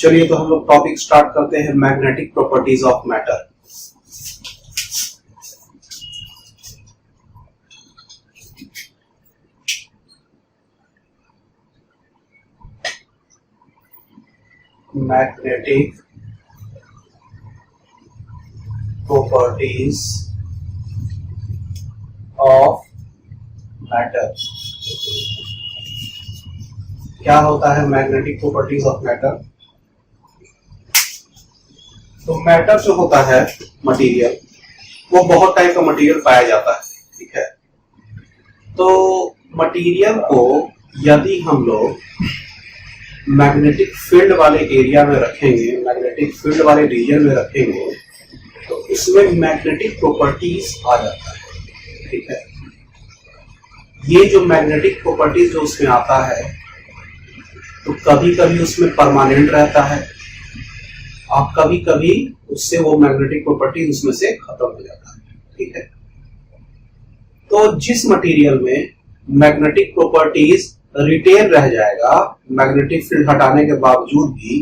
चलिए तो हम लोग टॉपिक स्टार्ट करते हैं, magnetic properties of matter. Magnetic properties of matter. क्या होता है मैग्नेटिक प्रॉपर्टीज ऑफ मैटर? तो मैटर जो होता है मटेरियल, वो बहुत टाइप का मटेरियल पाया जाता है, ठीक है। तो मटेरियल को यदि हम लोग मैग्नेटिक फील्ड वाले एरिया में रखेंगे, मैग्नेटिक फील्ड वाले रीजन में रखेंगे, तो उसमें मैग्नेटिक प्रॉपर्टीज आ जाता है, ठीक है। ये जो मैग्नेटिक प्रॉपर्टीज जो उसमें आता है, तो कभी कभी उसमें परमानेंट रहता है और कभी कभी उससे वो मैग्नेटिक प्रॉपर्टीज उसमें से खत्म हो जाता है, ठीक है। तो जिस मटेरियल में मैग्नेटिक प्रॉपर्टीज रिटेन रह जाएगा मैग्नेटिक फील्ड हटाने के बावजूद भी,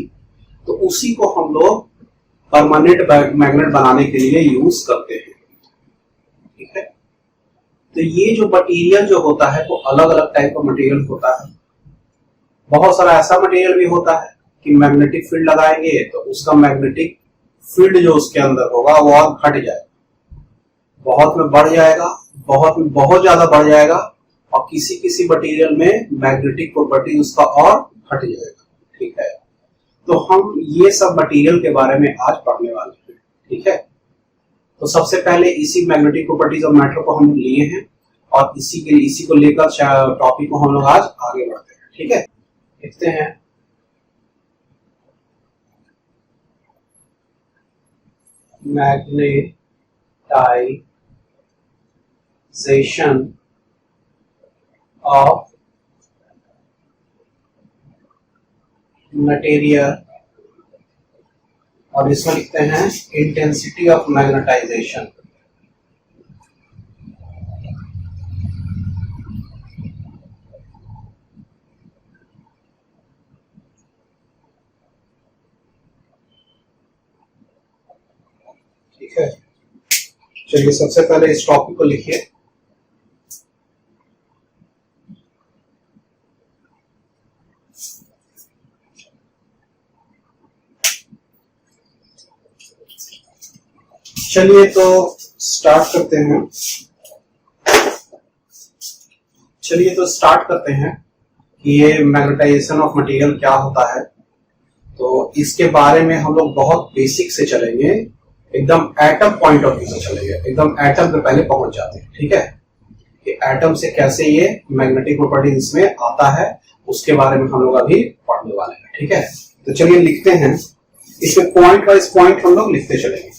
तो उसी को हम लोग परमानेंट मैग्नेट बनाने के लिए यूज करते हैं, ठीक है। तो ये जो मटेरियल जो होता है वो अलग अलग टाइप का मटेरियल होता है। बहुत सारा ऐसा मटेरियल भी होता है कि मैग्नेटिक फील्ड लगाएंगे तो उसका मैग्नेटिक फील्ड जो उसके अंदर होगा वो और घट जाएगा, बहुत में बढ़ जाएगा, बहुत में बहुत ज्यादा बढ़ जाएगा, और किसी किसी मटेरियल में मैग्नेटिक प्रॉपर्टी उसका और घट जाएगा, ठीक है। तो हम ये सब मटेरियल के बारे में आज पढ़ने वाले हैं, ठीक है। तो सबसे पहले इसी मैग्नेटिक प्रॉपर्टीज ऑफ मैटर को हम लिए हैं और इसी को लेकर टॉपिक को हम लोग आज आगे बढ़ते हैं, ठीक है। देखते हैं मैग्नेटाइजेशन ऑफ मटेरियल, और इसमें लिखते हैं इंटेंसिटी ऑफ मैग्नेटाइजेशन। ठीक है, चलिए सबसे पहले इस टॉपिक को लिखिए। चलिए तो स्टार्ट करते हैं कि ये मैग्नेटाइजेशन ऑफ मटेरियल क्या होता है। तो इसके बारे में हम लोग बहुत बेसिक से चलेंगे, एकदम एटम पॉइंट ऑफ व्यू से चलेंगे, एकदम एटम पे पहले पहुंच जाते हैं, ठीक है। कि एटम से कैसे ये मैग्नेटिक प्रॉपर्टी इसमें आता है, उसके बारे में हम लोग अभी पढ़ने वाले हैं, ठीक है। तो चलिए लिखते हैं, इसमें पॉइंट वाइज पॉइंट हम लोग लिखते चलेंगे।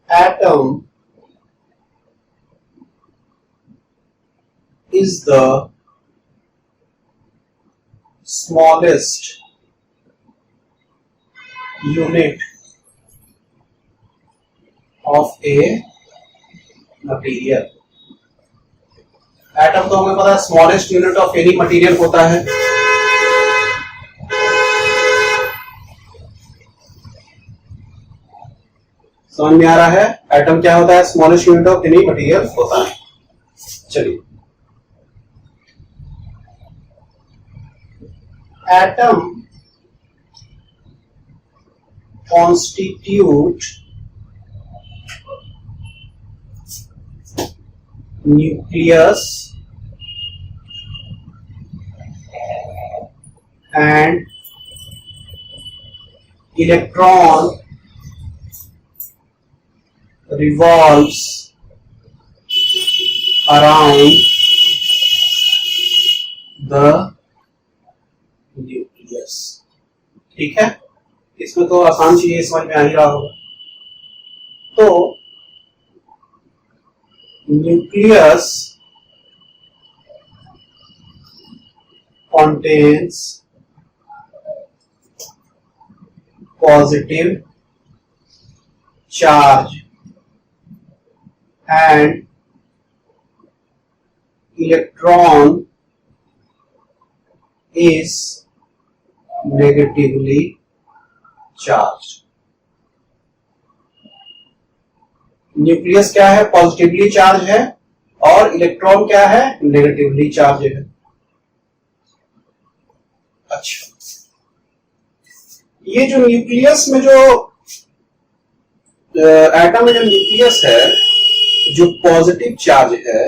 Atom is the smallest unit of a material. Atom तो हमें पता है smallest unit of any material होता है। समझ में आ रहा है? एटम क्या होता है? Smallest unit of any material होता है। चलिए, atom constitute nucleus and electron revolves around the nucleus, ठीक है। इसमें तो आसान चीजें समझ में आ ही रहा होगा। तो nucleus contains positive charge and electron is negatively charged. Nucleus क्या है? पॉजिटिवली चार्ज है, और इलेक्ट्रॉन क्या है? नेगेटिवली चार्ज है। अच्छा, ये जो न्यूक्लियस में जो एटम में जो न्यूक्लियस है जो पॉजिटिव चार्ज है,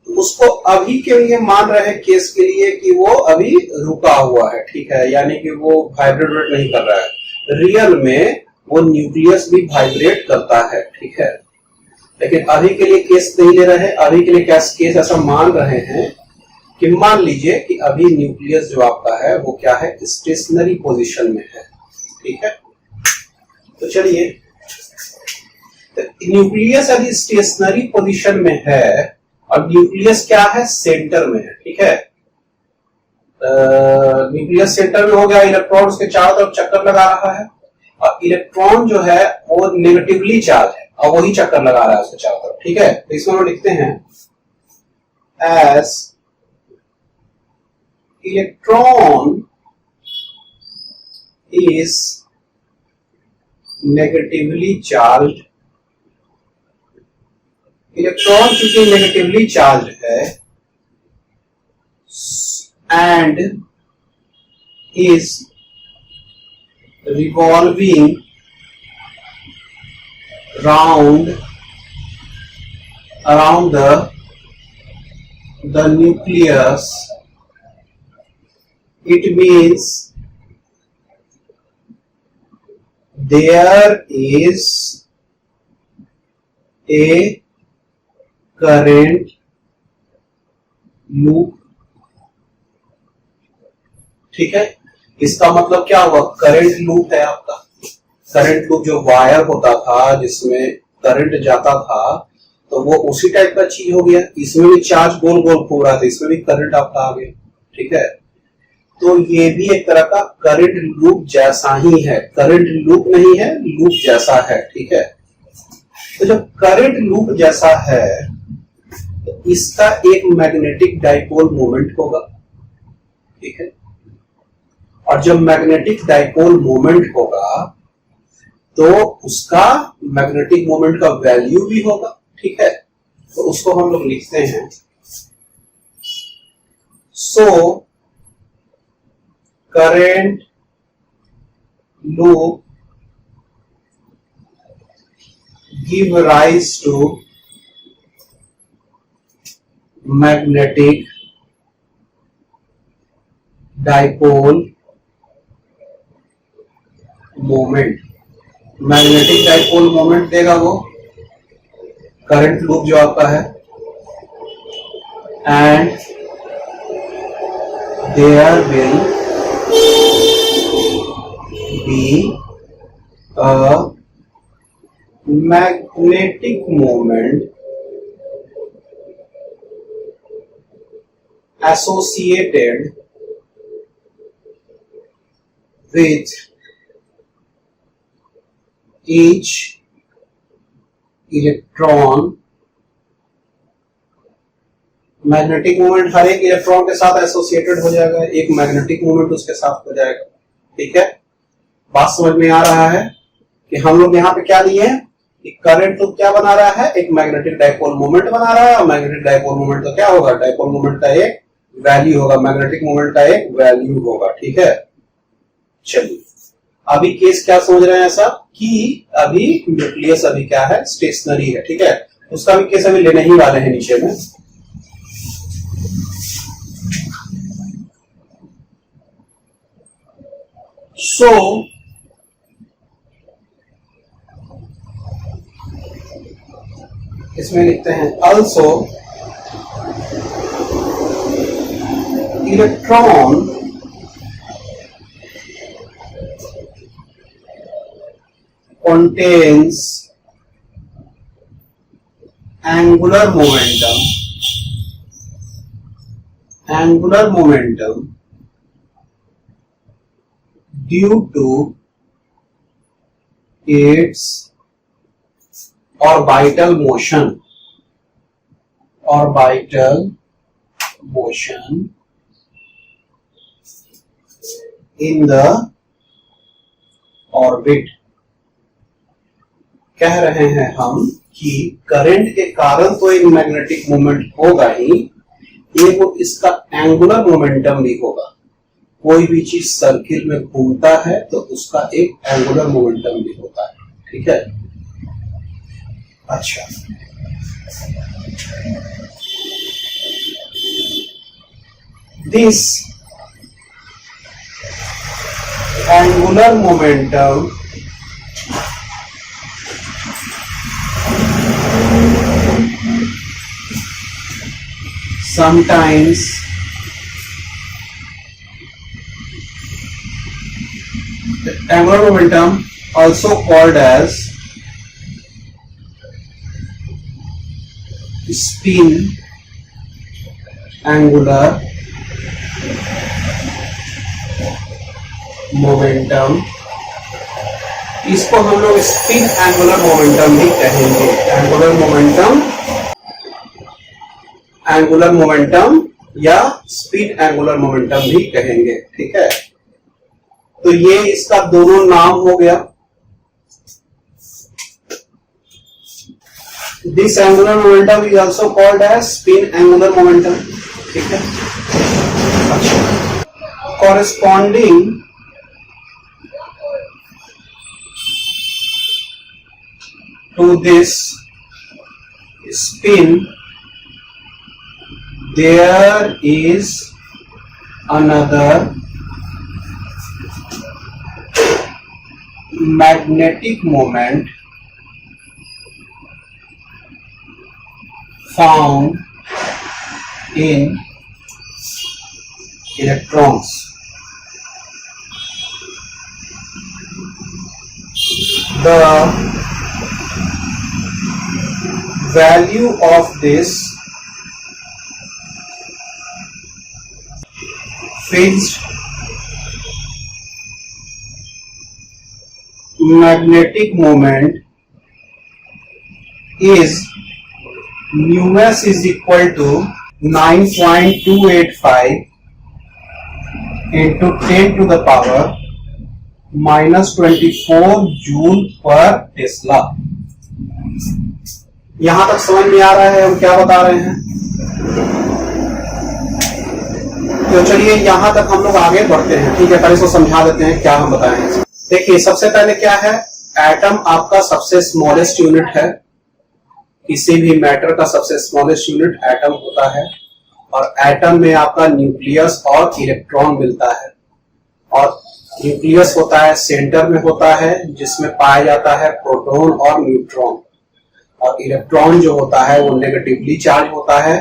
उसको अभी के लिए मान रहे हैं केस के लिए कि वो अभी रुका हुआ है, ठीक है, यानी कि वो वाइब्रेट नहीं कर रहा है। रियल में वो न्यूक्लियस भी वाइब्रेट करता है, ठीक है, लेकिन अभी के लिए केस नहीं ले रहे हैं। अभी के लिए केस ऐसा मान रहे हैं कि मान लीजिए कि अभी न्यूक्लियस जो आपका है वो क्या है? स्टेशनरी पोजीशन में है, ठीक है। तो चलिए, तो न्यूक्लियस अभी स्टेशनरी पोजीशन में है और न्यूक्लियस क्या है? सेंटर में है, ठीक है। न्यूक्लियस सेंटर में हो गया, इलेक्ट्रॉन उसके चारों तरफ चक्कर लगा रहा है, और इलेक्ट्रॉन जो है वो नेगेटिवली चार्ज है और वही चक्कर लगा रहा है उसके चारों तरफ, ठीक है। तो इसमें हम लिखते हैं as electron is negatively charge, electron चूंकि नेगेटिवली चार्ज है and is revolving around the nucleus, it means there is a current loop, ठीक है। इसका मतलब क्या हुआ? करंट लूप है आपका। करंट लूप जो वायर होता था जिसमें करंट जाता था, तो वो उसी टाइप का चीज हो गया। इसमें भी चार्ज गोल गोल घूम रहा था, इसमें भी करंट आपका आ गया, ठीक है। तो ये भी एक तरह का करंट लूप जैसा ही है, करंट लूप नहीं है, लूप जैसा है, ठीक है। तो जब करंट लूप जैसा है तो इसका एक मैग्नेटिक डाइपोल मोमेंट होगा, ठीक है। और जब मैग्नेटिक डाइपोल मोमेंट होगा तो उसका मैग्नेटिक मोमेंट का वैल्यू भी होगा, ठीक है। तो उसको हम लोग लिखते हैं so current loop give rise to magnetic dipole moment. Magnetic dipole moment देगा वो करंट लूप जो आपका है, and there will be a magnetic moment associated with each electron, magnetic moment हर एक इलेक्ट्रॉन के साथ एसोसिएटेड हो जाएगा, एक मैग्नेटिक मोमेंट उसके साथ हो जाएगा, ठीक है। बात समझ में आ रहा है कि हम लोग यहाँ पे क्या लिए हैं? करंट तो क्या बना रहा है? एक मैग्नेटिक डाइपोल मोमेंट बना रहा है, और मैग्नेटिक डाइपोल मोमेंट तो क्या होगा? डाइपोल मोमेंट का एक वैल्यू होगा, मैग्नेटिक मोमेंट का एक वैल्यू होगा, ठीक है। चलिए, अभी केस क्या समझ रहे हैं ऐसा कि अभी न्यूक्लियस अभी क्या है? स्टेशनरी है, ठीक है। उसका भी केस अभी लेने ही वाले हैं नीचे में। सो इसमें लिखते हैं also electron contains angular momentum due to its orbital motion in the orbit। कह रहे हैं हम कि करंट के कारण तो एक मैग्नेटिक मोमेंट होगा ही, एक वो इसका एंगुलर मोमेंटम भी होगा। कोई भी चीज सर्किल में घूमता है तो उसका एक एंगुलर मोमेंटम भी होता है, ठीक है। अच्छा, this angular momentum sometimes the angular momentum also called as spin angular momentum, इसको हम लोग स्पिन एंगुलर मोमेंटम भी कहेंगे। एंगुलर मोमेंटम या स्पिन एंगुलर मोमेंटम भी कहेंगे, ठीक है। तो ये इसका दोनों नाम हो गया। This angular momentum is also called as spin angular momentum, ठीक है। Corresponding to this spin there is another magnetic moment found in electrons। The value of this fixed magnetic moment is mu mass is equal to 9.285 into 10 to the power -24 joule पर Tesla. यहां तक समझ में आ रहा है हम क्या बता रहे हैं? तो चलिए यहां तक हम लोग आगे बढ़ते हैं, ठीक है। पहले इसको समझा देते हैं क्या हम बताएं। देखिए, सबसे पहले क्या है, एटम आपका सबसे स्मॉलेस्ट यूनिट है। किसी भी मैटर का सबसे स्मॉलेस्ट यूनिट एटम होता है, और एटम में आपका न्यूक्लियस और इलेक्ट्रॉन मिलता है। और न्यूक्लियस होता है सेंटर में होता है, जिसमें पाया जाता है प्रोटॉन और न्यूट्रॉन। और इलेक्ट्रॉन जो होता है वो नेगेटिवली चार्ज होता है,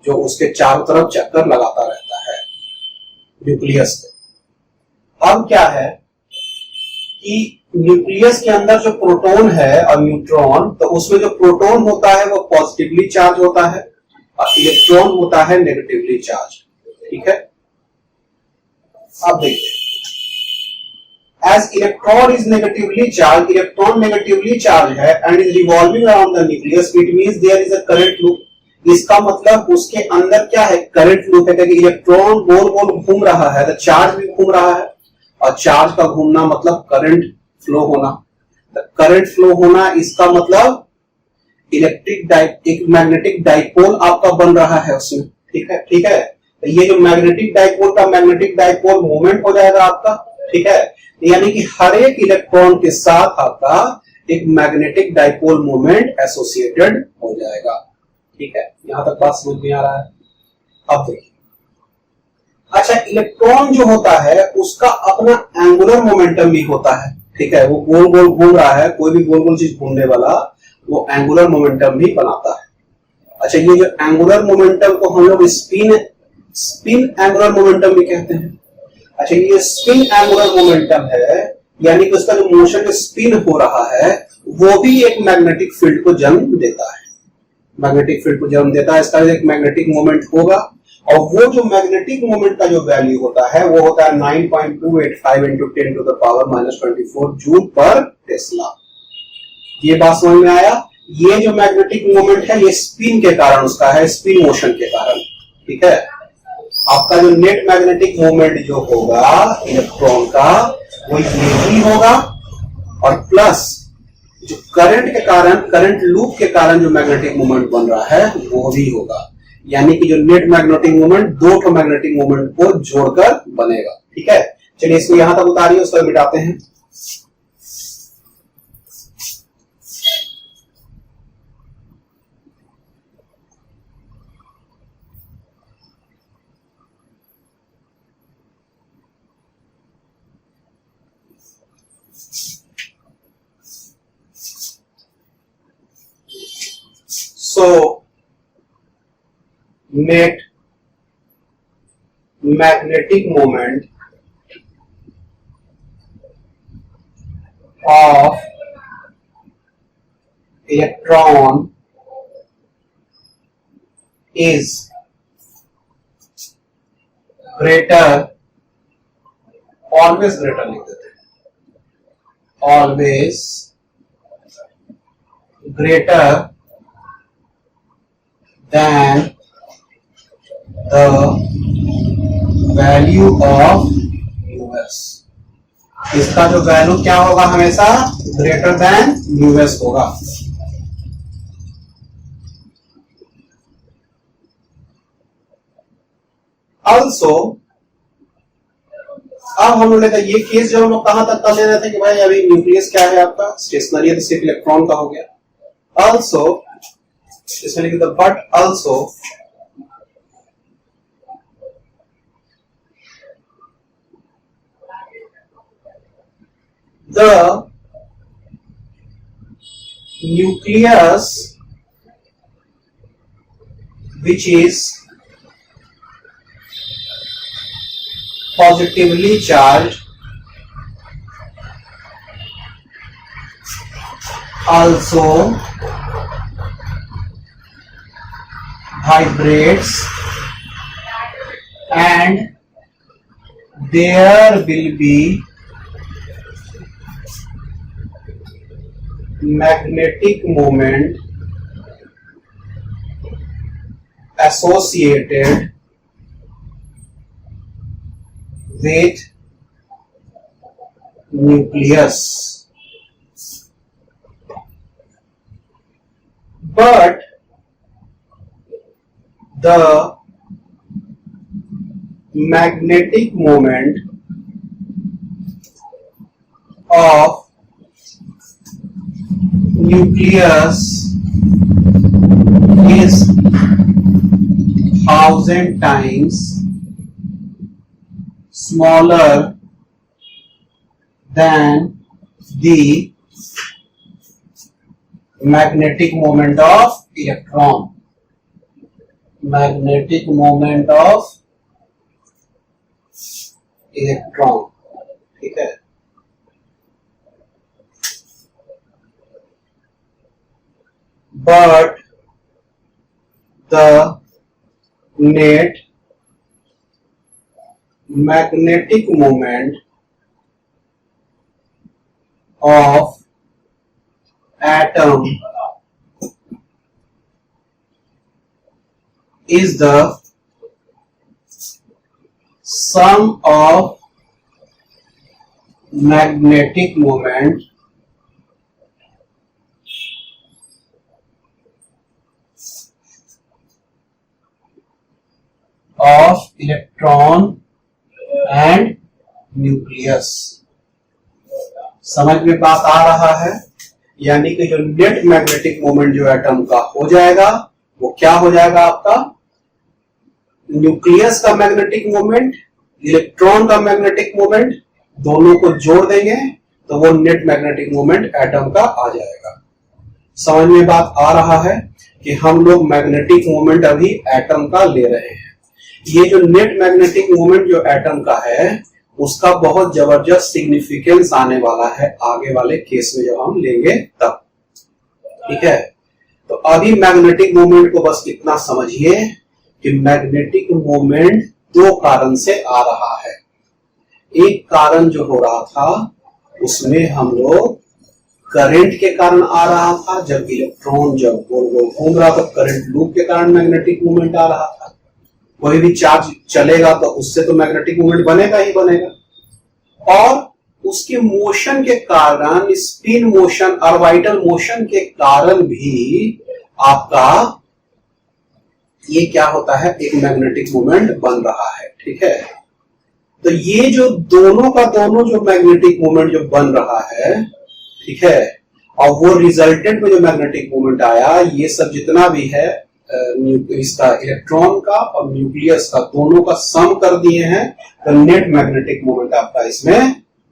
जो उसके चारों तरफ चक्कर लगाता रहता है न्यूक्लियस पे। अब क्या है कि न्यूक्लियस के अंदर जो प्रोटॉन है और न्यूट्रॉन, तो उसमें जो प्रोटॉन होता है वो पॉजिटिवली चार्ज होता है और इलेक्ट्रॉन होता है नेगेटिवली चार्ज, ठीक है। अब देखिए, as electron is negatively charged, electron negatively charged है and is revolving around the nucleus, it means there is a current loop। इसका मतलब उसके अंदर क्या है, करंट लूप है, क्योंकि इलेक्ट्रॉन गोल गोल घूम रहा है तो चार्ज भी घूम रहा है, और चार्ज का घूमना मतलब करंट फ्लो होना। करंट फ्लो होना इसका मतलब एक मैग्नेटिक डाइपोल आपका बन रहा है उसमें, ठीक है, ठीक है। तो ये जो मैग्नेटिक डाइपोल का मैग्नेटिक डाइपोल मोमेंट हो जाएगा आपका, ठीक है। यानी कि हर एक इलेक्ट्रॉन के साथ आपका एक मैग्नेटिक डाइपोल मोमेंट एसोसिएटेड हो जाएगा, ठीक है। यहां तक बात समझ में आ रहा है? अब देखिए, अच्छा, इलेक्ट्रॉन जो होता है उसका अपना एंगुलर मोमेंटम भी होता है, ठीक है। वो गोल गोल घूम रहा है, कोई भी गोल गोल चीज घूमने वाला वो एंगुलर मोमेंटम भी बनाता है। अच्छा, ये जो एंगुलर मोमेंटम को हम लोग स्पिन एंगुलर मोमेंटम भी कहते हैं। अच्छा, ये स्पिन एंगुलर मोमेंटम है, यानी कि उसका जो मोशन स्पिन हो रहा है वो भी एक मैग्नेटिक फील्ड को जन्म देता है, मैग्नेटिक फील्ड को जन्म देता है। इसका एक मैग्नेटिक मोमेंट होगा, और वो जो मैग्नेटिक मोमेंट का जो वैल्यू होता है वो होता है 9.285 into 10 to the power -24 joule पर टेस्ला। ये बात समझ में आया? ये जो मैग्नेटिक मोमेंट है ये स्पिन के कारण उसका है, स्पिन मोशन के कारण। ठीक है, आपका जो नेट मैग्नेटिक मोमेंट जो होगा इलेक्ट्रॉन का वो ये भी होगा, और प्लस जो करंट के कारण, करंट लूप के कारण जो मैग्नेटिक मोमेंट बन रहा है वो भी होगा। यानी कि जो नेट मैग्नेटिक मोमेंट दो ठो मैग्नेटिक मोमेंट को जोड़कर बनेगा। ठीक है, चलिए इसको यहां तक उतारिए, उसको मिटाते हैं। So net magnetic moment of electron is greater, always greater लिख देते हैं, always greater than the value of US। इसका जो वैल्यू क्या होगा, हमेशा ग्रेटर देन यूएस होगा। ऑल्सो अब हम लोग लेते ये केस जो हम लोग कहां तक कर ले रहे थे कि भाई अभी न्यूक्लियस क्या है आपका स्टेशनरी है, तो सिर्फ इलेक्ट्रॉन का हो गया। ऑल्सो इसमें लिख दो, but also the nucleus which is positively charged also vibrates, and there will be magnetic moment associated with nucleus, but the magnetic moment of nucleus is 1000 times smaller than the magnetic moment of electron। magnetic moment of electron, ठीक है। but the net magnetic moment of atom is the sum of magnetic moment of electron and nucleus। समझ में बात आ रहा है? यानी कि जो नेट मैग्नेटिक मोमेंट जो एटम का हो जाएगा वो क्या हो जाएगा आपका, न्यूक्लियस का मैग्नेटिक मोमेंट, इलेक्ट्रॉन का मैग्नेटिक मोमेंट, दोनों को जोड़ देंगे तो वो नेट मैग्नेटिक मोमेंट एटम का आ जाएगा। समझ में बात आ रहा है कि हम लोग मैग्नेटिक मोमेंट अभी एटम का ले रहे हैं। ये जो नेट मैग्नेटिक मोमेंट जो एटम का है उसका बहुत जबरदस्त सिग्निफिकेंस आने वाला है आगे वाले केस में जब हम लेंगे तब। ठीक है, तो अभी मैग्नेटिक मोमेंट को बस इतना समझिए कि मैग्नेटिक मोमेंट दो कारण से आ रहा है। एक कारण जो हो रहा था उसमें हम लोग करंट के कारण आ रहा था, जब इलेक्ट्रॉन जब गोल गोल घूम रहा था करंट लूप के कारण मैग्नेटिक मूवमेंट आ रहा था। कोई भी चार्ज चलेगा तो उससे तो मैग्नेटिक मूवमेंट बनेगा ही बनेगा। और उसके मोशन के कारण, स्पिन मोशन, ऑर्बिटल मोशन के कारण भी आपका ये क्या होता है, एक मैग्नेटिक मूवमेंट बन रहा है। ठीक है, तो ये जो दोनों का दोनों जो मैग्नेटिक मूवमेंट जो बन रहा है, ठीक है, और वो रिजल्टेंट में जो मैग्नेटिक मूवमेंट आया, ये सब जितना भी है इसका इलेक्ट्रॉन का और न्यूक्लियस का दोनों का सम कर दिए हैं, तो नेट मैग्नेटिक मूवमेंट आपका इसमें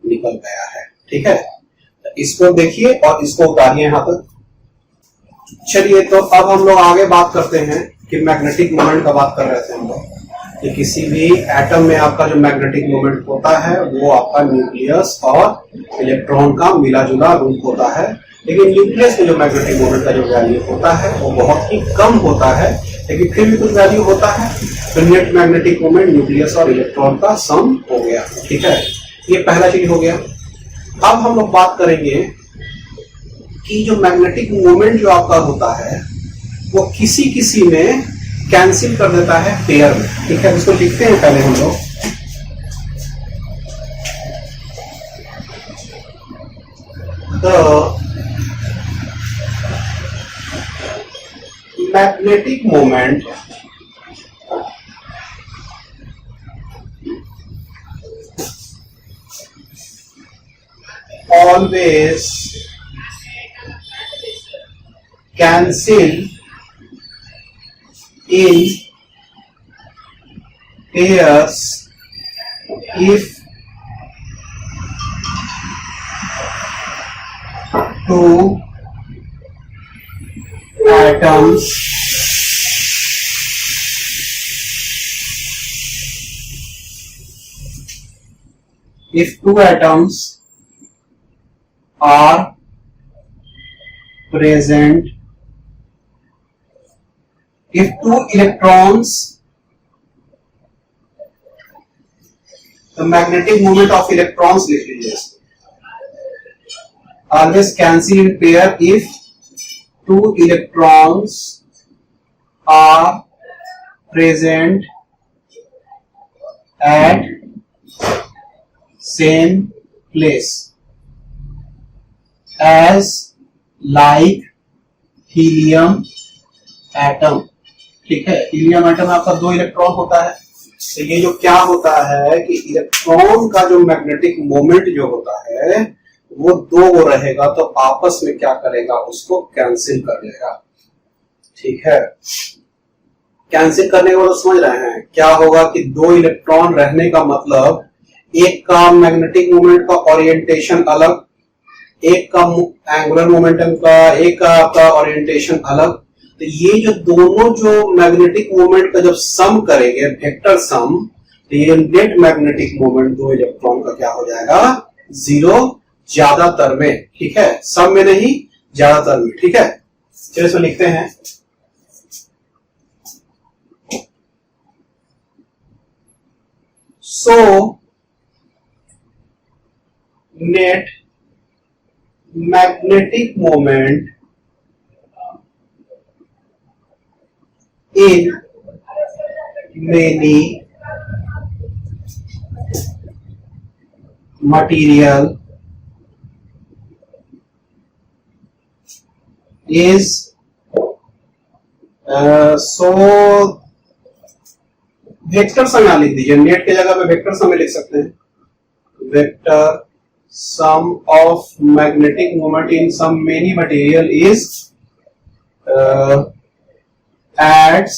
निकल गया है। ठीक है, तो इसको देखिए और इसको उतारिए यहां तक। चलिए, तो अब हम लोग आगे बात करते हैं कि मैग्नेटिक मूवमेंट का बात कर रहे थे हम लोग कि किसी भी एटम में आपका जो मैग्नेटिक मूवमेंट होता है वो आपका न्यूक्लियस और इलेक्ट्रॉन का मिला जुला रूप होता है। लेकिन न्यूक्लियस में जो मैग्नेटिक मूवमेंट का जो वैल्यू होता है वो बहुत ही कम होता है, लेकिन फिर भी कुछ वैल्यू होता है। तो नेट मैग्नेटिक मूवमेंट न्यूक्लियस और इलेक्ट्रॉन का सम हो गया। ठीक है, ये पहला चीज हो गया। अब हम लोग बात करेंगे कि जो मैग्नेटिक मूवमेंट जो आपका होता है वो किसी किसी में कैंसिल कर देता है पेयर में। ठीक है, इसको लिखते हैं पहले हम लोग। तो magnetic moment always cancel in pairs if two atoms are present, if two electrons, the magnetic moment of electrons लिख लीजिए, always cancel in pair if two electrons are present at same place as like helium atom। ठीक है, helium atom में आपका 2 electron होता है। तो ये जो क्या होता है कि इलेक्ट्रॉन का जो मैग्नेटिक मोमेंट जो होता है वो 2 रहेगा, तो आपस में क्या करेगा, उसको कैंसिल कर देगा। ठीक है, कैंसिल करने का मतलब समझ रहे हैं क्या होगा कि 2 इलेक्ट्रॉन रहने का मतलब एक का मैग्नेटिक मोमेंट का ओरिएंटेशन अलग, एक का एंगुलर मोमेंटम का, एक का आपका ओरिएंटेशन अलग। तो ये जो दोनों जो मैग्नेटिक मोमेंट का जब सम करेंगे, वेक्टर सम, तो ये नेट मैग्नेटिक मोमेंट 2 इलेक्ट्रॉन का क्या हो जाएगा, 0 ज्यादातर में। ठीक है, सब में नहीं, ज्यादातर में। ठीक है, चलिए इसको लिखते हैं। So net magnetic moment in many material is so vector sum यहां लिख दीजिए, नेट के जगह पे वेक्टर सम लिख सकते हैं। Vector sum of magnetic moment in some many material is adds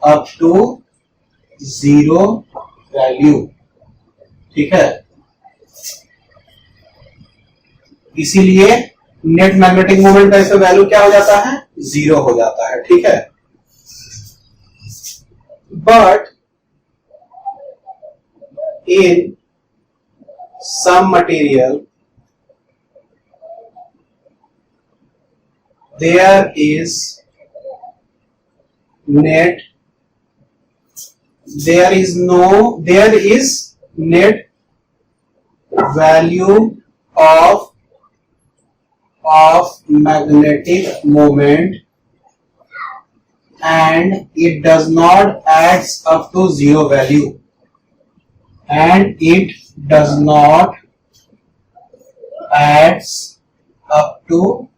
up to 0 value. ठीक है, इसीलिए नेट मैग्नेटिक मोमेंट का इसका वैल्यू क्या हो जाता है, 0 हो जाता है। ठीक है, but in some material there is net, there is net value of of magnetic moment and it does not adds up to zero value, and it does not adds up to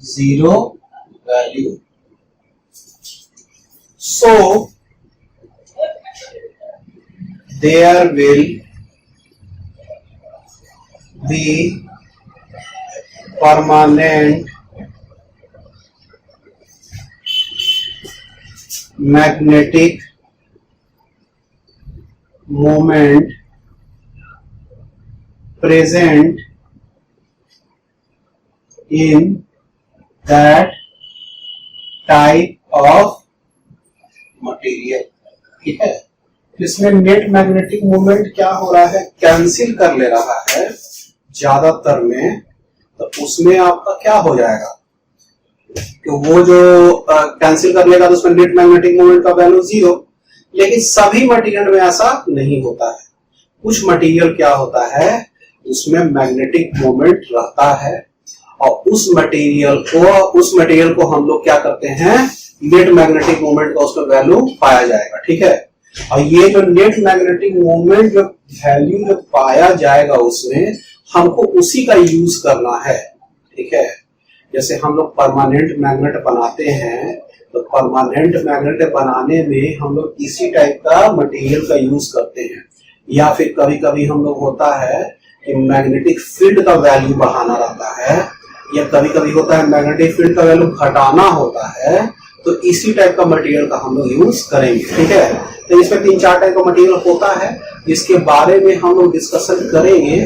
zero value. So there will be permanent magnetic moment present in that type of material. ठीक है, इसमें net magnetic moment क्या हो रहा है, cancel कर ले रहा है ज्यादातर में, तो उसमें आपका क्या हो जाएगा कि वो जो कैंसिल कर लेगा तो उसमें नेट मैग्नेटिक मोमेंट का वैल्यू जीरो। लेकिन सभी मटेरियल में ऐसा नहीं होता है, कुछ मटेरियल क्या होता है उसमें मैग्नेटिक मोमेंट रहता है और उस मटेरियल को हम लोग क्या करते हैं, नेट मैग्नेटिक मोमेंट का उसमें वैल्यू पाया जाएगा। ठीक है, और ये जो नेट मैग्नेटिक मोमेंट जो वैल्यू जो पाया जाएगा उसमें हमको उसी का यूज करना है। ठीक है, जैसे हम लोग परमानेंट मैग्नेट बनाते हैं तो परमानेंट मैग्नेट बनाने में हम लोग इसी टाइप का मटेरियल का यूज करते हैं, या फिर कभी कभी हम लोग होता है कि मैग्नेटिक फील्ड का वैल्यू बढ़ाना रहता है, या कभी कभी होता है मैग्नेटिक फील्ड का वैल्यू घटाना होता है, तो इसी टाइप का मटेरियल का हम लोग यूज करेंगे। ठीक है, तो इसमें 3-4 टाइप का मटेरियल होता है, इसके बारे में हम लोग डिस्कशन करेंगे।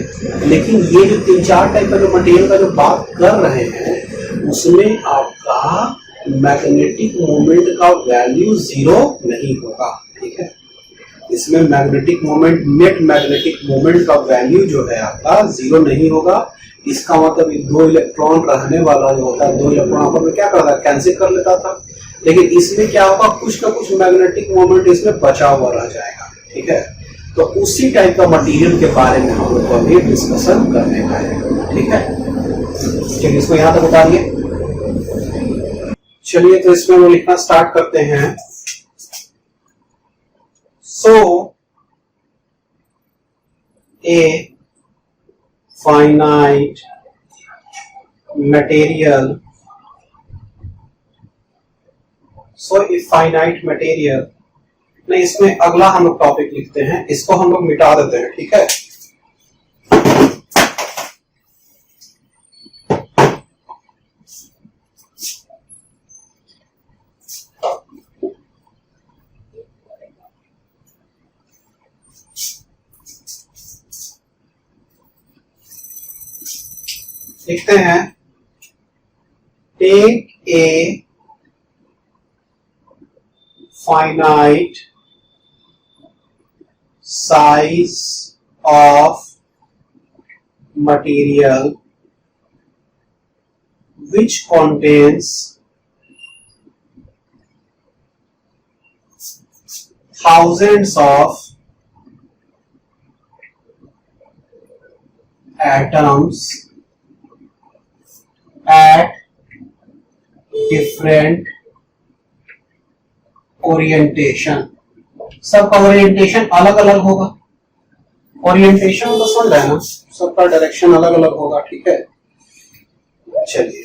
लेकिन ये जो 3-4 टाइप का जो मटेरियल का जो बात कर रहे हैं उसमें आपका मैग्नेटिक मोमेंट का वैल्यू जीरो नहीं होगा। ठीक है, इसमें magnetic moment, net magnetic moment का वैल्यू जो है आपका जीरो नहीं होगा। इसका मतलब 2 इलेक्ट्रॉन रहने वाला जो होता है, 2 इलेक्ट्रॉन आपस में क्या करता है, कैंसिल कर लेता था। लेकिन इसमें क्या होगा, कुछ ना कुछ मैग्नेटिक मोमेंट इसमें बचा हुआ रह जाएगा। ठीक है, तो उसी टाइप का मटेरियल के बारे में हम लोग अभी डिस्कशन करने वाले हैं। ठीक है, चलिए इसको यहां तक उतारिए। चलिए तो इसमें वो लिखना स्टार्ट करते हैं। सो ए फाइनाइट मटेरियल, नहीं, इसमें अगला हम लोग टॉपिक लिखते हैं, इसको हम लोग मिटा देते हैं। ठीक है, लिखते हैं take a finite size of material which contains thousands of atoms at different orientation। सबका ओरिएंटेशन अलग अलग होगा, ओरिएंटेशन तो समझ रहे हैं ना, सबका डायरेक्शन अलग अलग होगा। ठीक है, चलिए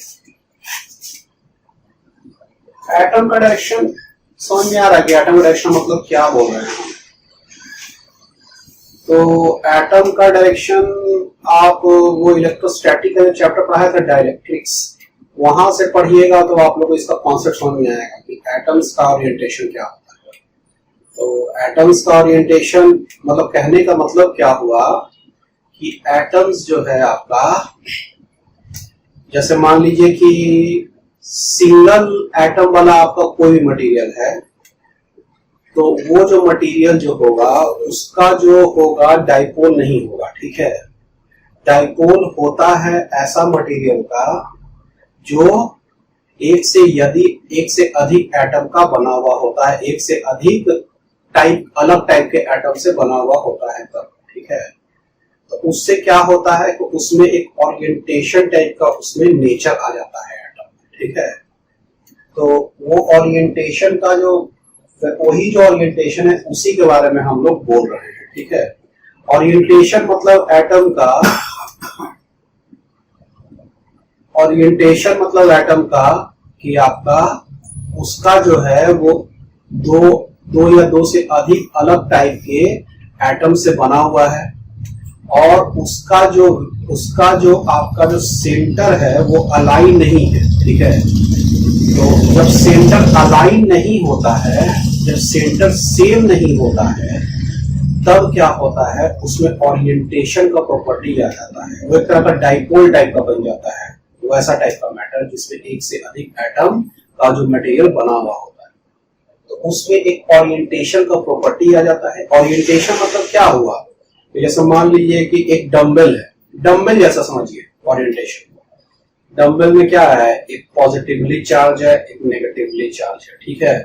एटम का डायरेक्शन समझ में आ रहा है कि एटम का डायरेक्शन मतलब क्या बोल रहे हैं। तो एटम का डायरेक्शन आप वो इलेक्ट्रोस्टैटिक का चैप्टर पढ़ाया था डाइलेक्ट्रिक्स, वहां से पढ़िएगा तो आप लोग को इसका कॉन्सेप्ट समझ में आएगा कि एटम्स का ओरिएंटेशन क्या होता है। तो एटम्स का ओरिएंटेशन मतलब कहने का मतलब क्या हुआ कि एटम्स जो है आपका, जैसे मान लीजिए कि सिंगल एटम वाला आपका कोई भी मटेरियल है, तो वो जो मटेरियल जो होगा उसका जो होगा डाइपोल नहीं होगा। ठीक है, डाइपोल होता है ऐसा मटेरियल का जो एक से अधिक एटम का बना हुआ होता है, एक से अधिक अलग टाइप के एटम से बना हुआ होता है तब। ठीक है, तो उससे क्या होता है कि उसमें एक ओरिएंटेशन टाइप का उसमें नेचर आ जाता है एटम, ठीक है। तो वो ओरिएंटेशन का जो वही जो ओरिएंटेशन है उसी के बारे में हम लोग बोल रहे हैं, ठीक है। ओरिएंटेशन मतलब एटम का, ओरिएंटेशन मतलब एटम का कि आपका उसका जो है वो दो या दो से अधिक अलग टाइप के एटम से बना हुआ है, और उसका जो आपका जो सेंटर है वो अलाइन नहीं है, ठीक है। तो जब सेंटर अलाइन नहीं होता है, जब सेंटर सेम नहीं होता है, तब क्या होता है उसमें ओरिएंटेशन का प्रॉपर्टी आ जाता है, वो एक तरह का डाइपोल टाइप का बन जाता है, वो ऐसा टाइप का मैटर जिसमें एक से अधिक एटम का जो मटेरियल बना हुआ होता है, तो उसमें एक ओरिएंटेशन का प्रॉपर्टी आ जाता है। ओरिएंटेशन मतलब क्या हुआ, तो जैसे मान लीजिए कि एक डंबल है, डंबल जैसा समझिए ओरिएंटेशन। डंबल में क्या है, एक पॉजिटिवली चार्ज है, एक नेगेटिवली चार्ज है, ठीक है।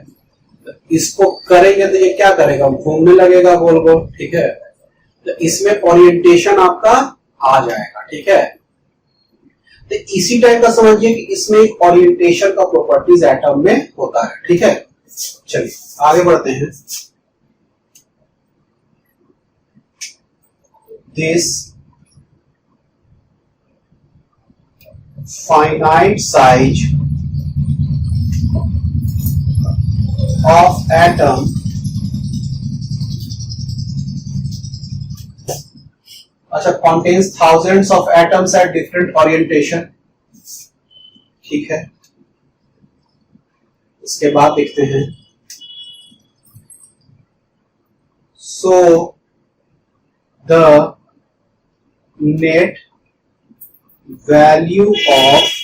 तो इसको करेंगे तो ये क्या करेगा, घूमने लगेगा गोल गोल, ठीक है। तो इसमें ओरिएंटेशन आपका आ जाएगा, ठीक है। तो इसी टाइप का समझिए कि इसमें एक ओरिएंटेशन का प्रॉपर्टीज एटम में होता है, ठीक है। चलिए आगे बढ़ते हैं। This finite size of atom अच्छा contains thousands of atoms at different orientation, ठीक है। इसके बाद देखते हैं, so the net value of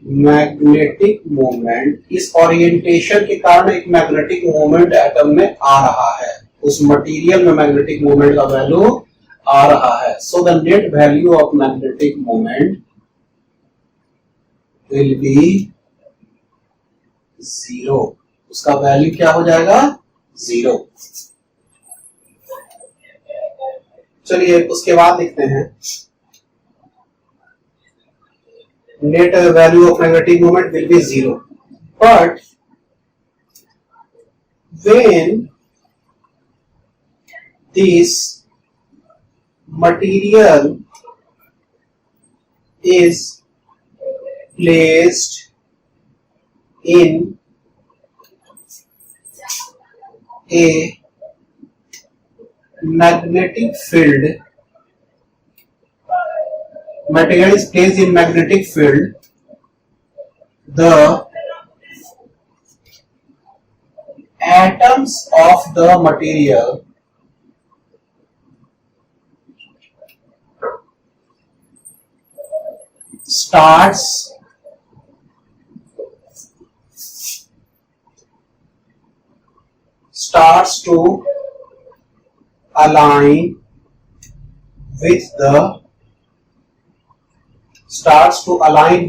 magnetic moment, इस ओरिएंटेशन के कारण एक मैग्नेटिक मोमेंट एटम में आ रहा है, उस मटेरियल में मैग्नेटिक मोमेंट का वैल्यू आ रहा है। So the net value of magnetic moment will be 0, उसका वैल्यू क्या हो जाएगा, 0। चलिए उसके बाद देखते हैं, net value of magnetic moment will be 0, but when this material is placed in a magnetic field, material is placed in magnetic field, the atoms of the material starts to align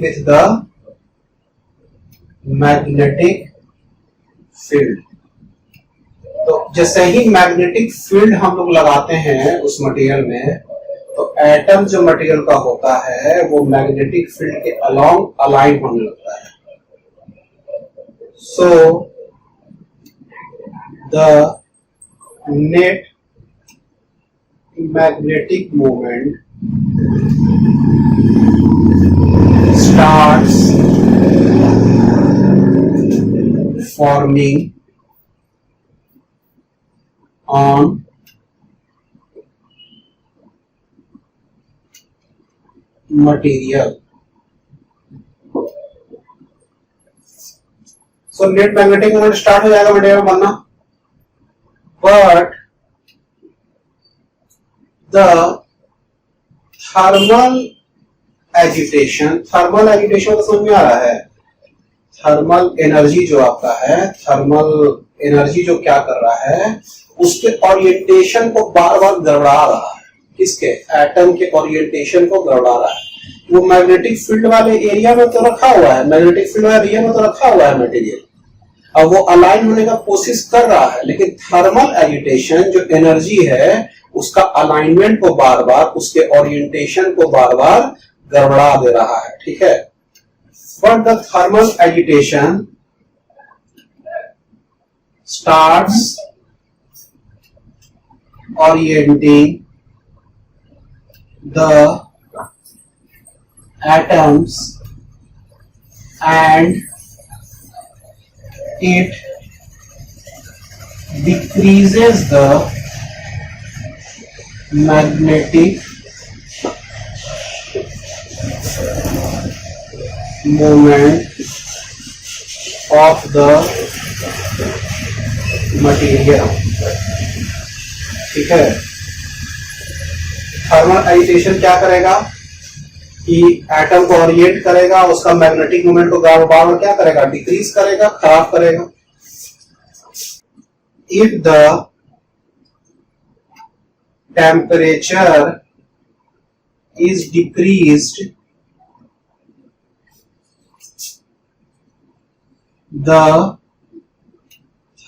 with the magnetic field. तो जैसे ही magnetic field हम लोग लगाते हैं उस material में, तो atom जो मटेरियल का होता है वो मैग्नेटिक फील्ड के अलोंग अलाइन होने लगता है। So the net magnetic moment starts forming on material. So net magnetic moment start हो जाएगा मटेरियल बनना, but the थर्मल एजिटेशन तो समझ में आ रहा है। थर्मल एनर्जी जो आपका है, थर्मल एनर्जी जो क्या कर रहा है, उसके ओरिएंटेशन को बार बार गड़बड़ा रहा है, किसके, एटम के ओरिएंटेशन को गड़बड़ा रहा है। वो मैग्नेटिक फील्ड वाले एरिया में तो रखा हुआ है, मैग्नेटिक फील्ड वाले एरिया में तो रखा हुआ है मटेरियल, अब वो अलाइन होने का कोशिश कर रहा है, लेकिन थर्मल एजिटेशन जो एनर्जी है उसका अलाइनमेंट को बार बार, उसके ओरिएंटेशन को बार बार गड़बड़ा दे रहा है, ठीक है। But the thermal agitation starts orienting the atoms and it decreases the magnetic moment of the material, ठीक है। थर्मल एजिटेशन क्या करेगा कि एटम को ओरिएंट करेगा, उसका मैग्नेटिक मोमेंट को बार बार क्या करेगा, डिक्रीज करेगा, खराब करेगा। If the temperature is decreased, the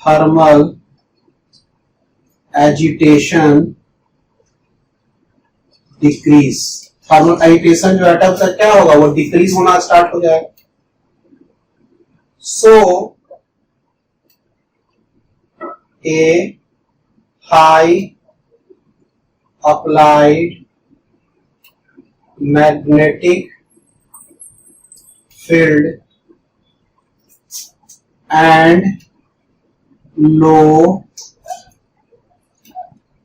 thermal agitation decrease. Thermal agitation जो एटम का क्या होगा, वो डिक्रीज होना स्टार्ट हो जाएगा। So a high applied magnetic field and low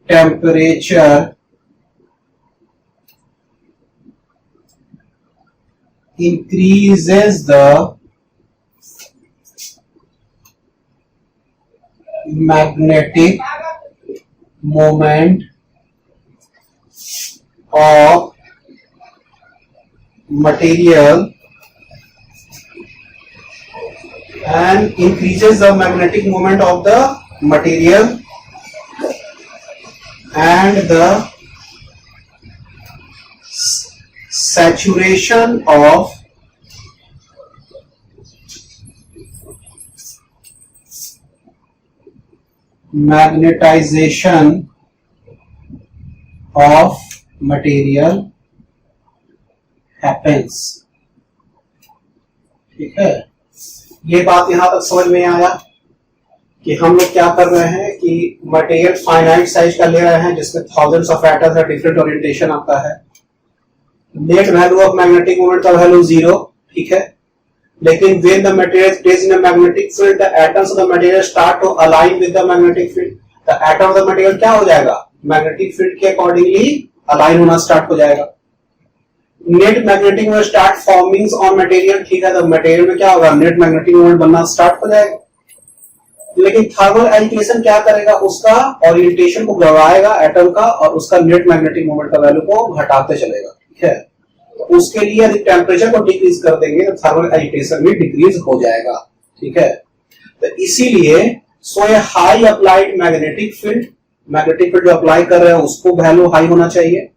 temperature increases the magnetic moment of material and increases the magnetic moment of the material and the saturation of magnetization of material happens, ठीक है। ये बात यहां तक समझ में आया कि हम लोग क्या कर रहे हैं कि मटेरियल फाइनाइट साइज का ले रहे हैं जिसमें थाउजेंड्स ऑफ एटम्स है, डिफरेंट ओरिएंटेशन आपका है। Net value of magnetic moment का वैल्यू 0, ठीक है। लेकिन when the material stage in a magnetic field the atoms of the material start to align with the magnetic field. The atom of the material क्या हो जाएगा, magnetic field के accordingly align होना start हो जाएगा। Net magnetic moment start forming on material, ठीक है। तो मटेरियल में क्या होगा, नेट मैग्नेटिक मोमेंट बनना स्टार्ट हो जाएगा। लेकिन थर्मल एजिटेशन क्या करेगा, उसका ओरिएंटेशन को गड़बड़ाएगा एटम का और उसका नेट मैग्नेटिक मोमेंट का वैल्यू को घटाते चलेगा, ठीक है। तो उसके लिए यदि टेम्परेचर को डिक्रीज कर देंगे तो थर्मल एजिटेशन भी डिक्रीज हो जाएगा, ठीक है। तो इसीलिए so a high applied magnetic field, magnetic field जो अप्लाई कर रहे हैं उसको वैल्यू हाई होना चाहिए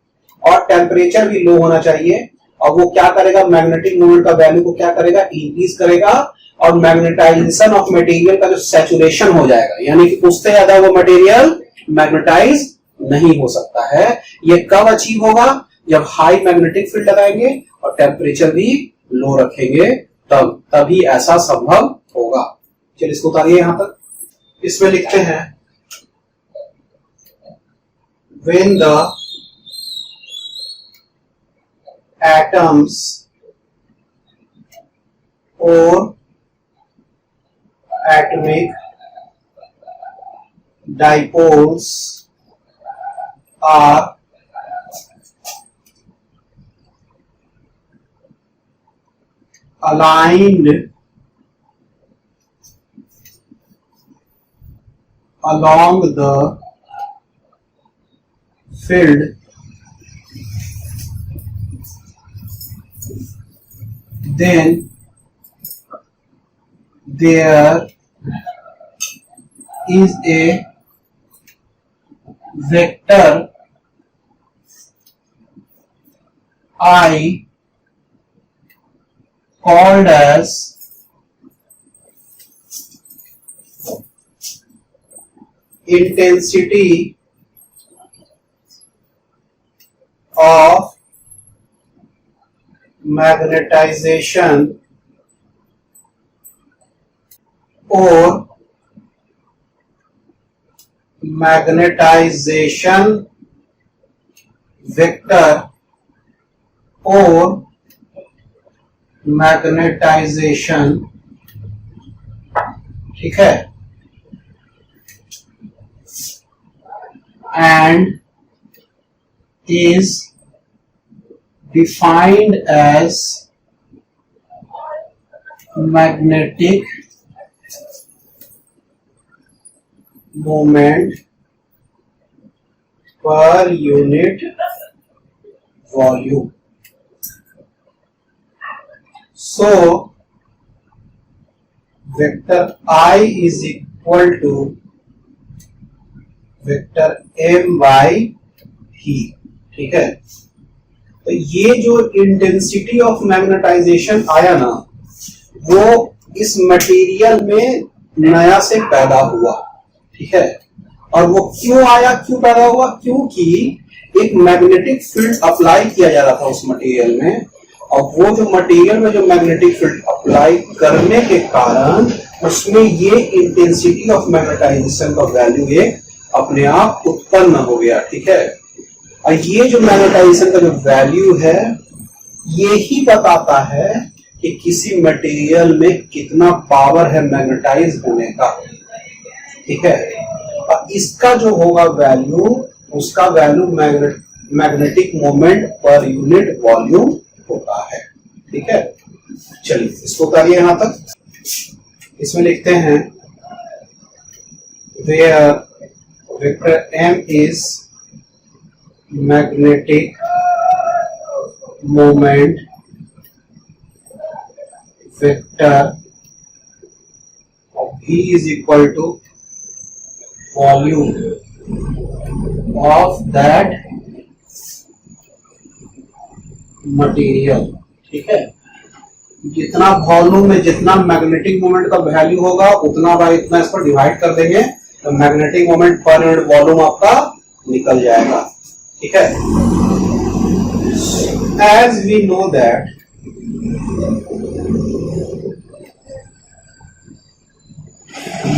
और टेम्परेचर भी लो होना चाहिए। और वो क्या करेगा, मैग्नेटिक मोमेंट का वैल्यू को क्या करेगा, इंक्रीज करेगा और मैग्नेटाइजेशन ऑफ मटेरियल का जो सैचुरेशन हो जाएगा, यानी कि उससे ज्यादा वो मटेरियल मैग्नेटाइज नहीं हो सकता है। ये कब अचीव होगा, जब हाई मैग्नेटिक फील्ड लगाएंगे और टेम्परेचर भी लो रखेंगे, तभी ऐसा संभव होगा। चलिए इसको उतारिए यहां तक। इसमें लिखते हैं when the atoms or atomic dipoles are aligned along the field, then there is a vector I called as intensity of magnetization or magnetization vector or magnetization, ठीक है, and is defined as magnetic moment per unit volume. So vector I is equal to vector m by v, ठीक है। तो ये जो intensity of magnetisation आया ना, वो इस मटेरियल में नया से पैदा हुआ, ठीक है। और वो क्यों आया, क्यों पैदा हुआ, क्योंकि एक मैग्नेटिक फील्ड अप्लाई किया जा रहा था उस मटेरियल में, और वो जो मटेरियल में जो मैग्नेटिक फील्ड अप्लाई करने के कारण उसमें ये इंटेंसिटी ऑफ मैग्नेटाइजेशन का वैल्यू एक अपने आप उत्पन्न हो गया, ठीक है। और ये जो मैग्नेटाइजेशन का जो वैल्यू है, ये ही बताता है कि किसी मटेरियल में कितना पावर है मैग्नेटाइज होने का, ठीक है। और इसका जो होगा वैल्यू, उसका value magnetic moment per unit volume होता है, ठीक है। चलिए इसको उतारिए यहां तक। इसमें लिखते हैं where vector m is magnetic moment vector of v is equal to volume of that material, ठीक है। जितना वॉल्यूम में जितना मैग्नेटिक मोमेंट का वैल्यू होगा उतना बाय इतना इस पर डिवाइड कर देंगे, तो magnetic moment per unit volume आपका निकल जाएगा, ठीक है। As we know that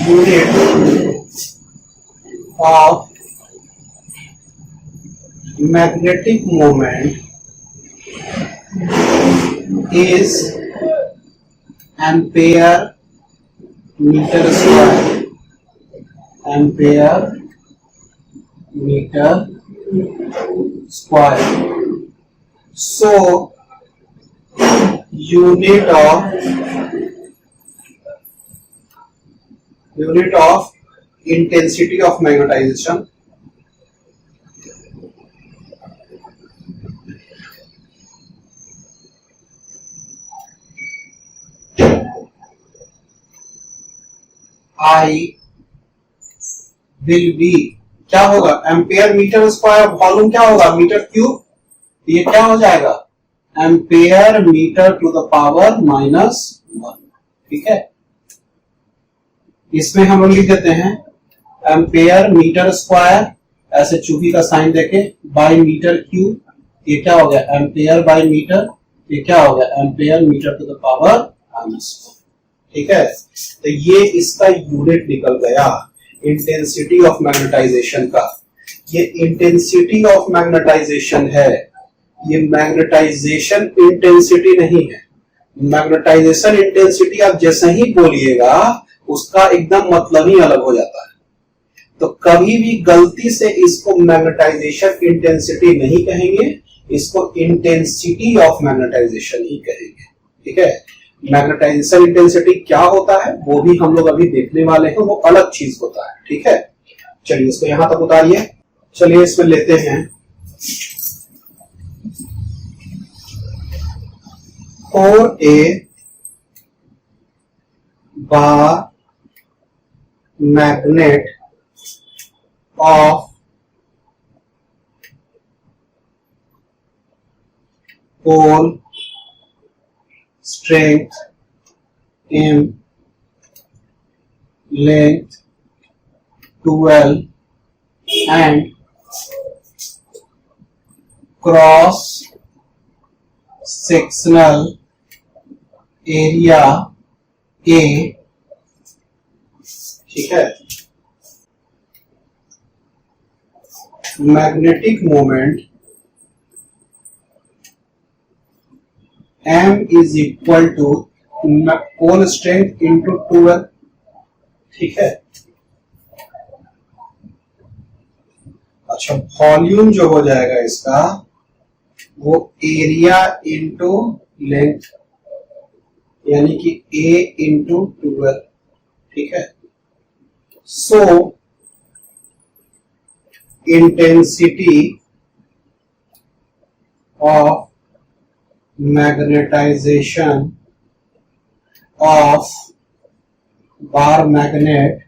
unit of magnetic moment is ampere meter square, ampere meter square. So unit of intensity of magnetization I will be, क्या होगा, एम्पेयर मीटर स्क्वायर, वॉल्यूम क्या होगा metre cube, ये क्या हो जाएगा ampere metre to the power -1, ठीक है। इसमें हम लोग लिख देते हैं एम्पेयर मीटर स्क्वायर, ऐसे चूही का साइन देके, बाय मीटर क्यूब, ये क्या हो गया एम्पेयर बाय मीटर, ये क्या हो गया ampere metre to the power -1, ठीक है। तो ये इसका यूनिट निकल गया इंटेंसिटी ऑफ मैग्नेटाइजेशन का। ये इंटेंसिटी ऑफ मैग्नेटाइजेशन है, ये मैग्नेटाइजेशन इंटेंसिटी नहीं है। मैग्नेटाइजेशन इंटेंसिटी आप जैसे ही बोलिएगा उसका एकदम मतलब ही अलग हो जाता है। तो कभी भी गलती से इसको मैग्नेटाइजेशन इंटेंसिटी नहीं कहेंगे, इसको इंटेंसिटी ऑफ मैग्नेटाइजेशन ही कहेंगे, ठीक है। मैग्नेटाइजेशन इंटेंसिटी क्या होता है वो भी हम लोग अभी देखने वाले हैं, वो अलग चीज होता है, ठीक है। चलिए इसको यहां तक उतारिए। चलिए इसमें लेते हैं 4a bar magnet of pole strength m, length 12 and cross sectional area A, ठीक है। Magnetic moment M is equal to pole strength into 12, ठीक है। अच्छा, वॉल्यूम जो हो जाएगा इसका वो एरिया इंटू लेंथ, यानी कि A इंटू 12, ठीक है। So intensity of magnetisation of bar magnet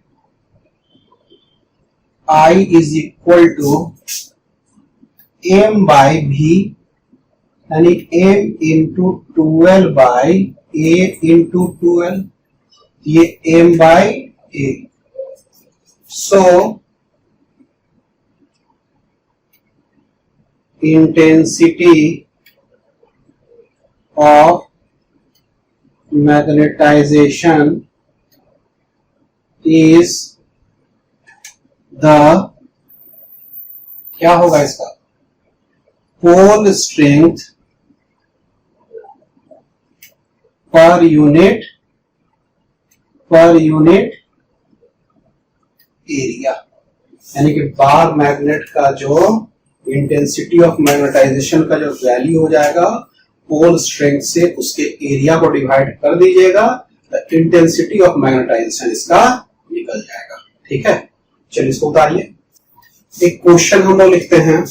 I is equal to M by V, यानी M into 12 by A into 12, ये M by A। So intensity of magnetisation is the, क्या होगा इसका, pole strength per unit area, यानी कि bar magnet का जो intensity of magnetisation का जो वैल्यू हो जाएगा पोल स्ट्रेंथ से उसके एरिया को डिवाइड कर दीजिएगा तो इंटेंसिटी ऑफ मैग्नेटाइजेशन इसका निकल जाएगा, ठीक है। चलिए इसको उतारिए। एक क्वेश्चन हम लोग लिखते हैं,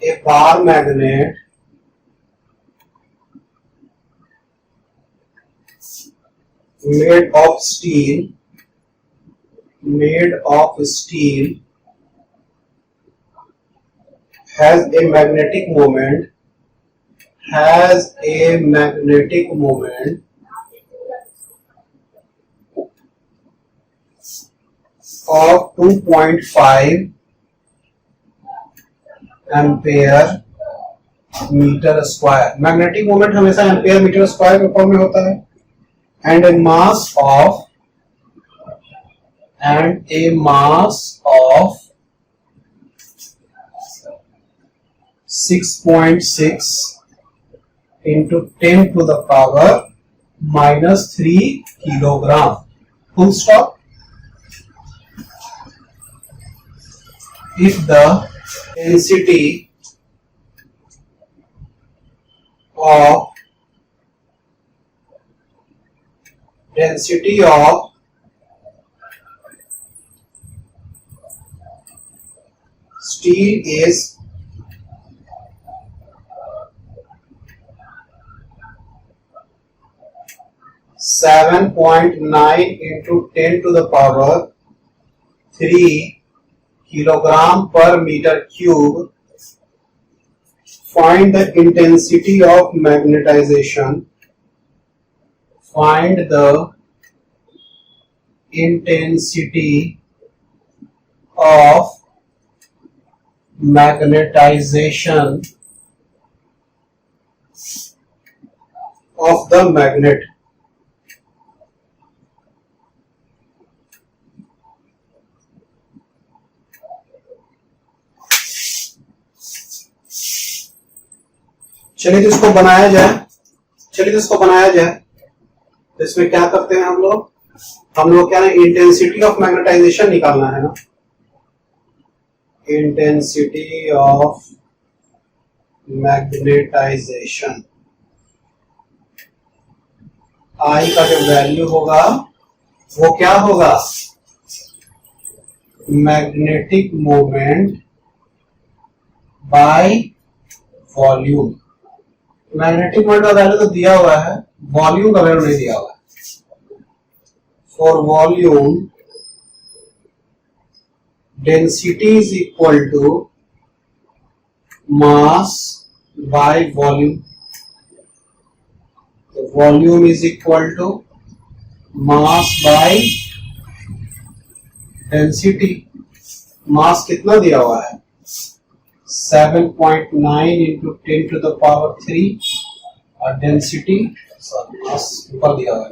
a bar magnet made of steel has a magnetic moment of 2.5 ampere metre square. Magnetic moment हमेशा एम्पेयर मीटर स्क्वायर के फॉर्म में होता है। And A mass of 6.6 into 10 to the power -3 kilogram. Full stop. If the density of steel is 7.9 into 10 to the power 3 kilogram per metre cube, find the intensity of magnetisation, find the intensity of magnetisation of the magnet. चलिए इसको बनाया जाए। तो इसमें क्या करते हैं हम लोग क्या है, इंटेंसिटी ऑफ मैग्नेटाइजेशन निकालना है ना। इंटेंसिटी ऑफ मैग्नेटाइजेशन, आई का जो वैल्यू होगा वो क्या होगा, magnetic moment by volume. Magnetic moment का वैल्यू तो दिया हुआ है, वॉल्यूम का वैल्यू नहीं दिया हुआ है। For volume density is equal to mass by volume, तो volume is equal to mass by density. Mass कितना दिया हुआ है 7.9 इंटू 10 टू द पावर 3 और डेंसिटी मास ऊपर दिया हुआ है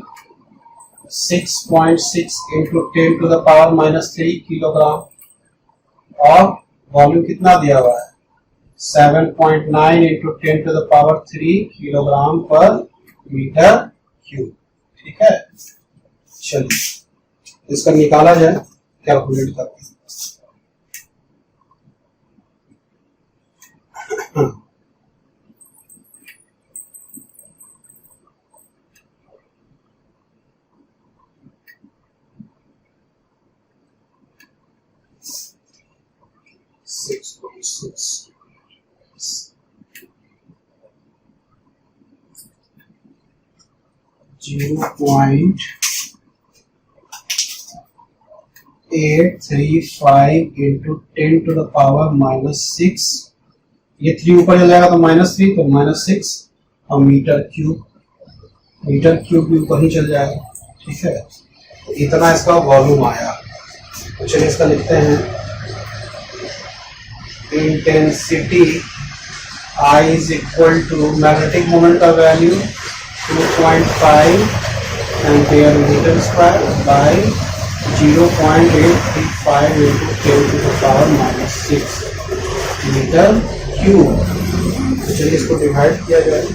6.6 into 10 to the power -3 kilogram और वॉल्यूम कितना दिया हुआ है 7.9 into 10 to the power 3 kilogram per metre cube. ठीक है, चलिए इसका निकाला जाए, कैलकुलेट करते हैं। Zero point 835 into 10 to the power -6, ये 3 ऊपर चल जाएगा तो -3 तो -6 और मीटर क्यूब भी ऊपर ही चल जाएगा। ठीक है, तो इतना इसका वॉल्यूम आया। तो चलिए इसका लिखते हैं intensity I is equal to magnetic moment का value 2.5 ampere metre square by 0.835 into 10 to the power -6 metre cube. तो चलिए इसको डिवाइड किया जाए,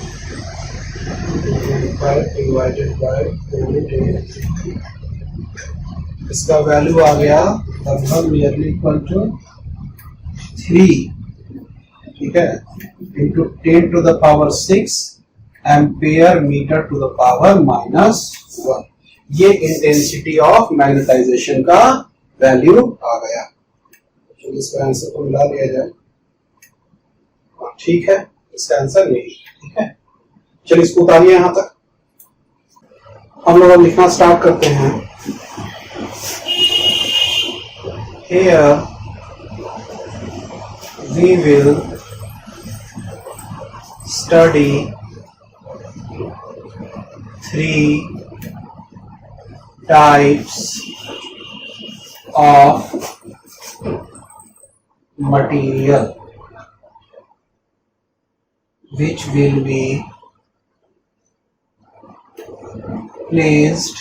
डिवाइडेड बाय 0.8, इसका वैल्यू आ गया लगभग नियरली इक्वल टू 3, ठीक है, into 10 to the power 6 ampere metre to the power -1। ये इंटेंसिटी ऑफ मैग्नेटाइजेशन का वैल्यू आ गया। तो इसका आंसर को मिला लिया जाए। ठीक है, इसका आंसर नहीं। ठीक है, चलिए इसको उतारिए यहां तक। हम लोग अब लिखना स्टार्ट करते हैं। Here we will study 3 types of material which will be placed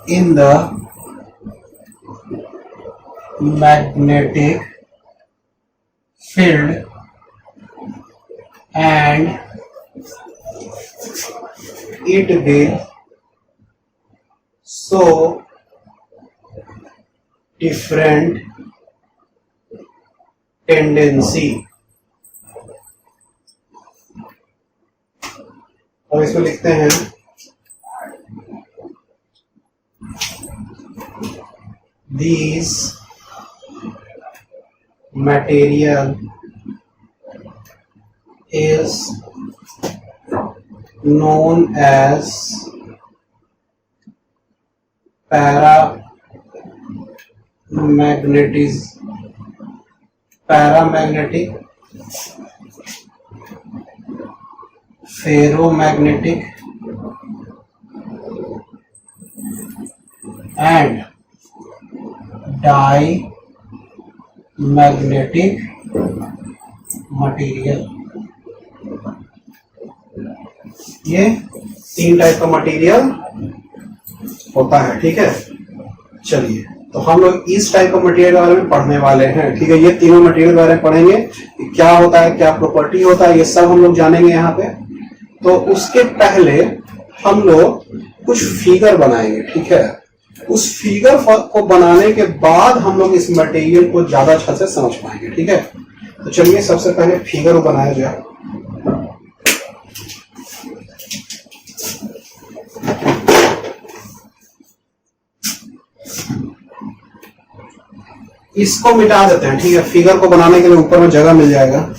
in the magnetic field and it will show different tendency। अब इसको लिखते हैं these material is known as paramagnetic, ferromagnetic and diamagnetic material. ये 3 type का material होता है। ठीक है, चलिए तो हम लोग इस टाइप का मटेरियल के बारे में पढ़ने वाले हैं। ठीक है, ये तीनों मटेरियल के बारे में पढ़ेंगे, क्या होता है, क्या प्रॉपर्टी होता है, ये सब हम लोग जानेंगे यहाँ पे। तो उसके पहले हम लोग कुछ फिगर बनाएंगे। ठीक है, उस फिगर को बनाने के बाद हम लोग इस मटेरियल को ज्यादा अच्छे से समझ पाएंगे। ठीक है, तो चलिए सबसे पहले फिगर बनाया जाए। इसको मिटा देते हैं। ठीक है, फिगर को बनाने के लिए ऊपर में जगह मिल जाएगा।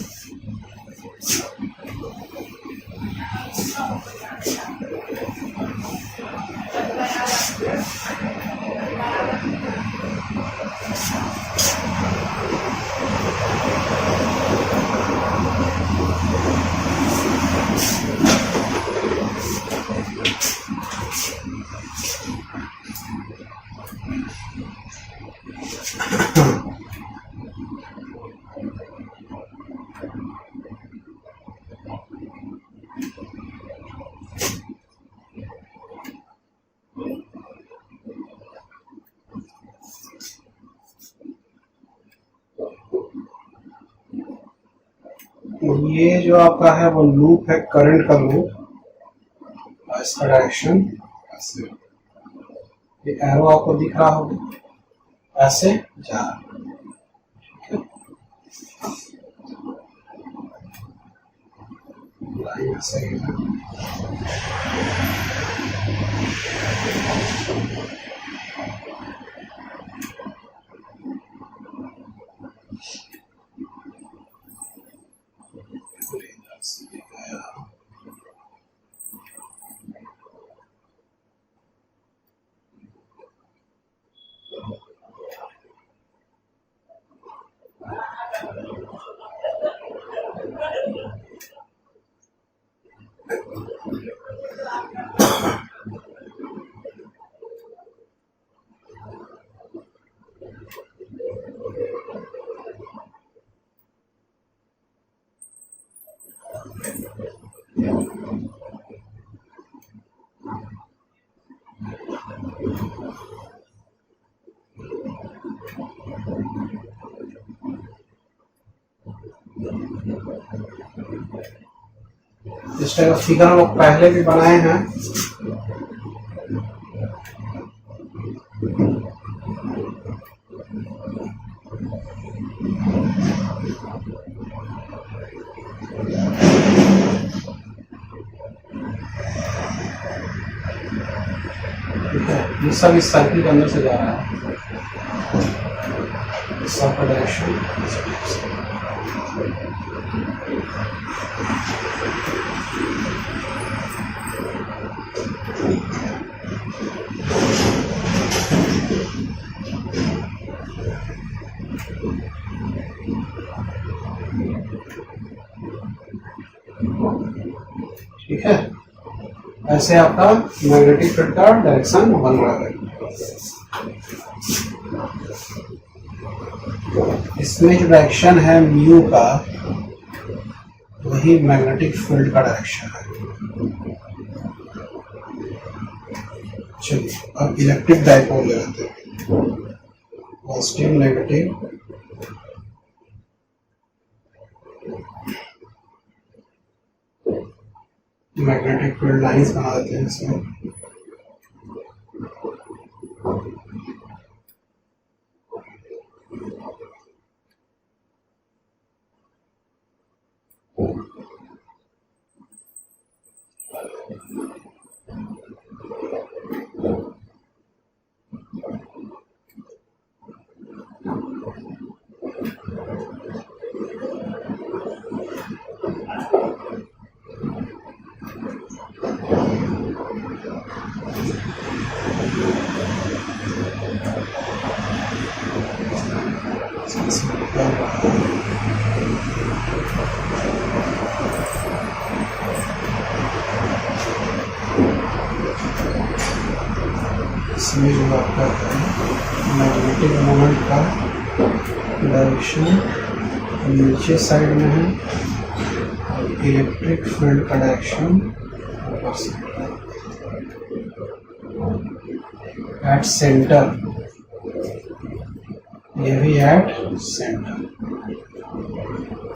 ये जो आपका है वो लूप है, करंट का लूप, इसका डायरेक्शन ऐसे, ये एरो आपको दिख रहा होगा, ऐसे जा रहा है। लाइन ऐसे ही है। इस टाइप का फिगर हम लोग पहले भी बनाए हैं। ये सब इस सर्किल के अंदर से जा रहा है, सबका डायरेक्शन। ठीक है, ऐसे आपका मैग्नेटिक फील्ड का डायरेक्शन बन रहा है। इसमें जो डायरेक्शन है म्यू का, वही मैग्नेटिक फील्ड का डायरेक्शन है। चलिए अब इलेक्ट्रिक डाइपोल ले लेते हैं, positive negative. Magnetic field lines बना देते हैं इसमें। इसमें जो आपका मैग्नेटिक मोमेंट का डायरेक्शन नीचे साइड में है, और इलेक्ट्रिक फील्ड का डायरेक्शन ऊपर साइड एट सेंटर, ये भी एट सेंटर।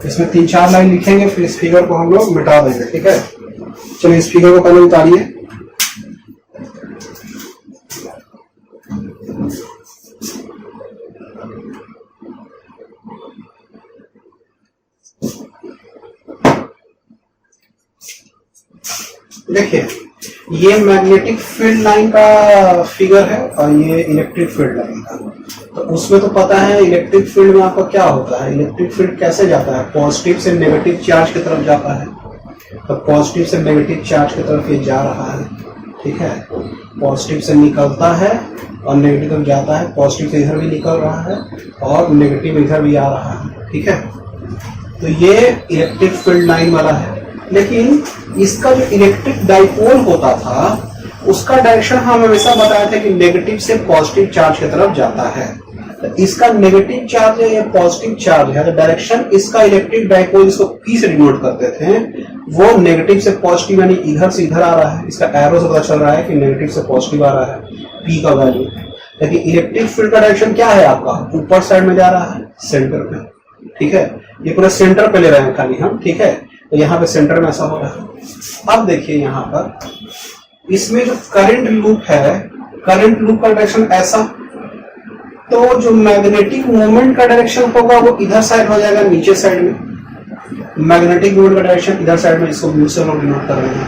इसमें 3-4 लाइन लिखेंगे, फिर इस फिगर को हम लोग मिटा देंगे। ठीक है, चलिए इस फिगर को पहले उतारिए। देखिए ये मैग्नेटिक फील्ड लाइन का फिगर है और ये इलेक्ट्रिक फील्ड लाइन का। तो उसमें तो पता है इलेक्ट्रिक फील्ड में आपका क्या होता है, इलेक्ट्रिक फील्ड कैसे जाता है, पॉजिटिव से नेगेटिव चार्ज की तरफ जाता है। तो पॉजिटिव से नेगेटिव चार्ज की तरफ ये जा रहा है। ठीक है, पॉजिटिव से निकलता है और नेगेटिव तरफ जाता है, पॉजिटिव से इधर भी निकल रहा है और नेगेटिव इधर भी आ रहा है। ठीक है, तो ये इलेक्ट्रिक फील्ड लाइन वाला है। लेकिन इसका जो इलेक्ट्रिक डाइपोल होता था उसका डायरेक्शन हम हमेशा बताए थे कि नेगेटिव से पॉजिटिव चार्ज की तरफ जाता है। तो इसका नेगेटिव चार्ज है, ये पॉजिटिव चार्ज है, तो डायरेक्शन इसका इलेक्ट्रिक डाइपोल, इसको पी से डिनोट करते थे, वो नेगेटिव से पॉजिटिव यानी इधर से इधर आ रहा है। इसका एरो से पता चल रहा है कि नेगेटिव से पॉजिटिव आ रहा है पी का वैल्यू। लेकिन इलेक्ट्रिक फील्ड का डायरेक्शन क्या है आपका, ऊपर साइड में जा रहा है, सेंटर में। ठीक है, ये पूरा सेंटर पे ले रहे हैं खाली हम, ठीक है। तो यहाँ पे सेंटर में ऐसा हो रहा है। अब देखिए यहाँ पर इसमें जो करंट लूप है, करंट लूप का डायरेक्शन ऐसा, तो जो मैग्नेटिक मोमेंट का डायरेक्शन होगा वो इधर साइड हो जाएगा, नीचे साइड में। मैग्नेटिक मोमेंट का डायरेक्शन इधर साइड में, इसको म्यू से लोग नोट कर रहे हैं।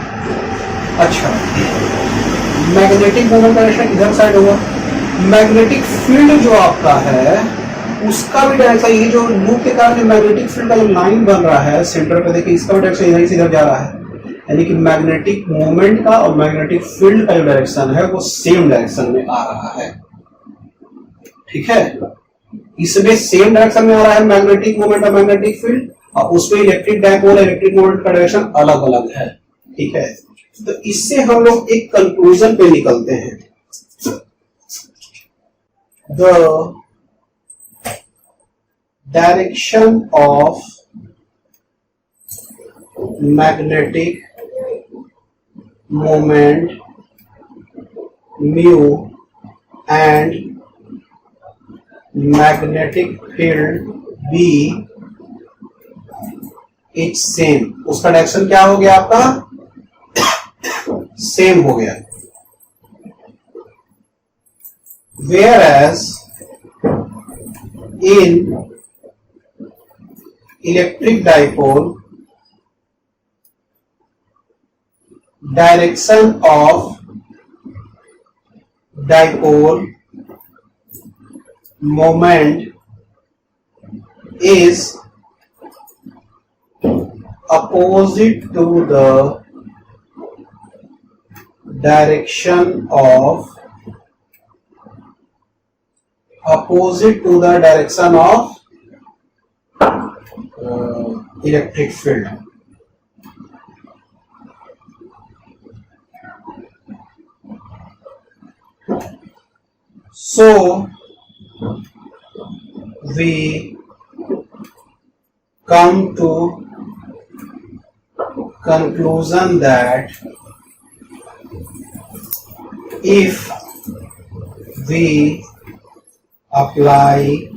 अच्छा, मैग्नेटिक मोमेंट का डायरेक्शन इधर साइड होगा। मैग्नेटिक फील्ड जो आपका है उसका भी डायरेक्शन, ये जो लूप के कारण मैग्नेटिक फील्ड का जो लाइन बन रहा है सेंटर पे, देखिए इसका भी डायरेक्शन इधर से इधर जा रहा है। यानी कि मैग्नेटिक मोमेंट का और मैग्नेटिक फील्ड का जो डायरेक्शन है वो सेम डायरेक्शन में आ रहा है, ठीक है। इसमें सेम डायरेक्शन में आ रहा है मैग्नेटिक मोमेंट और मैग्नेटिक फील्ड, और उसमें इलेक्ट्रिक डायपोल इलेक्ट्रिक मोमेंट का डायरेक्शन अलग अलग है, ठीक है। तो इससे हम लोग एक कंक्लूजन पे निकलते हैं। The direction of magnetic moment mu and magnetic field B it's same. उसका डायरेक्शन क्या हो गया आपका? सेम हो गया। Whereas in electric dipole, direction of dipole moment is opposite to the direction of electric field. So we come to conclusion that if we apply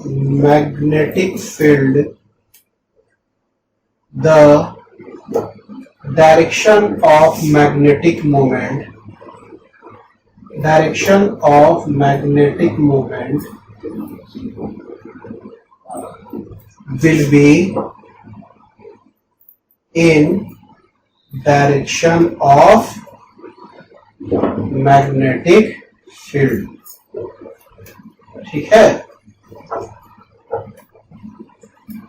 magnetic field, the direction of magnetic moment will be in direction of magnetic field, ठीक है।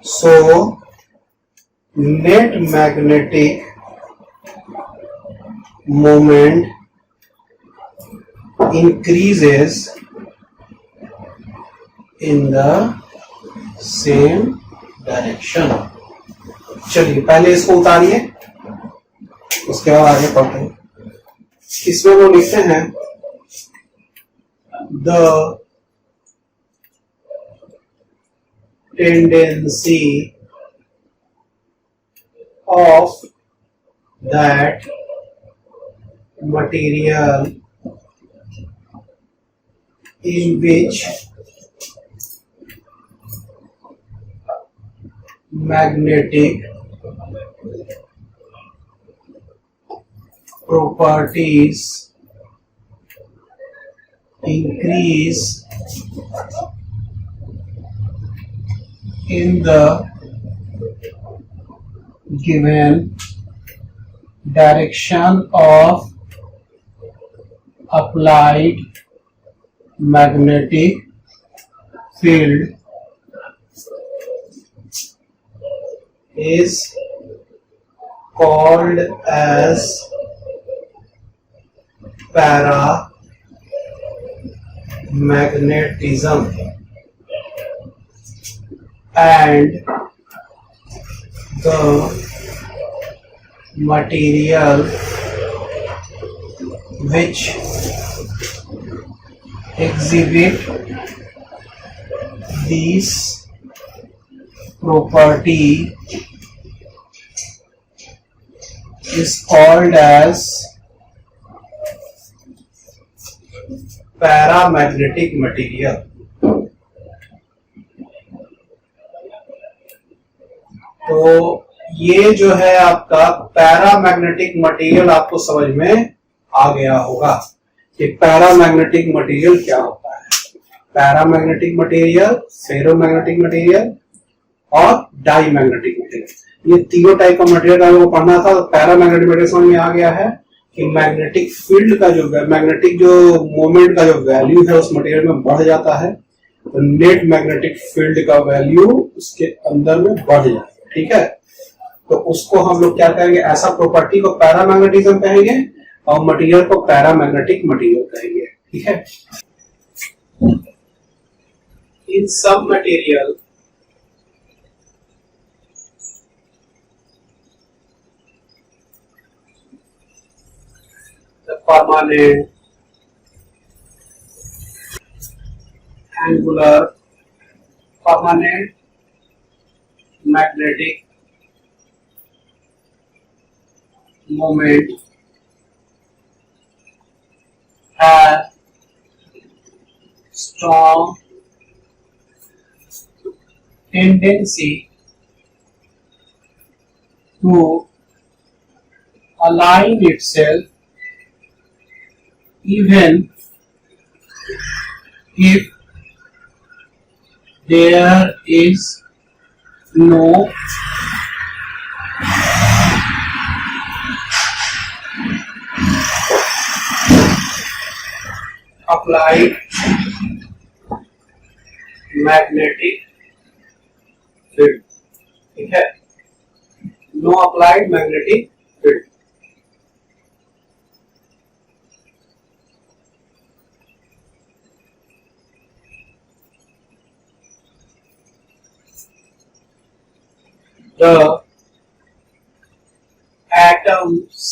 So net magnetic moment increases in the same direction। चलिए पहले इसको उतारिए, उसके बाद आगे पढ़ते हैं। इसमें वो लिखते हैं the tendency of that material in which magnetic properties increase in the given direction of applied magnetic field is called as paramagnetism, and the material which exhibit these property is called as paramagnetic material। तो ये जो है आपका paramagnetic material आपको समझ में आ गया होगा कि पैरामैग्नेटिक मटेरियल क्या होता है। पैरामैग्नेटिक मटेरियल, फेरोमैग्नेटिक मटेरियल और डाईमैग्नेटिक मटेरियल, ये तीनों टाइप का मटेरियल आपको पढ़ना था। पैरामैग्नेटिक मटेरियल समझ में आ गया है कि मैग्नेटिक फील्ड का जो मैग्नेटिक जो मोमेंट का जो वैल्यू है उस मटेरियल में बढ़ जाता है, तो नेट मैग्नेटिक फील्ड का वैल्यू उसके अंदर में बढ़ जाएगा। ठीक है, तो उसको हम लोग क्या कहेंगे, ऐसा प्रॉपर्टी को पैरामैग्नेटिज्म कहेंगे और मटेरियल को पैरामैग्नेटिक मटेरियल कहेंगे। ठीक है, इन सब material the permanent, angular, permanent magnetic moment has strong tendency to align itself even if there is no applied magnetic field। ठीक है, no applied magnetic field. The atoms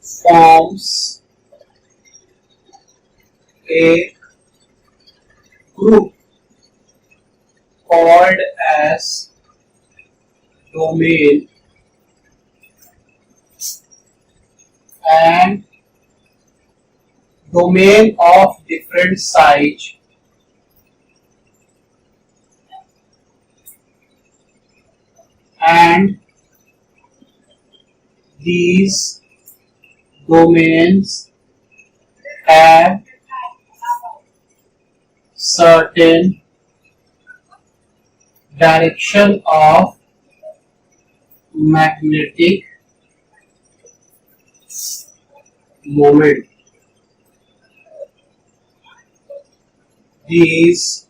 forms a group called as domain, and domain of different size and these domains have certain direction of magnetic moment. These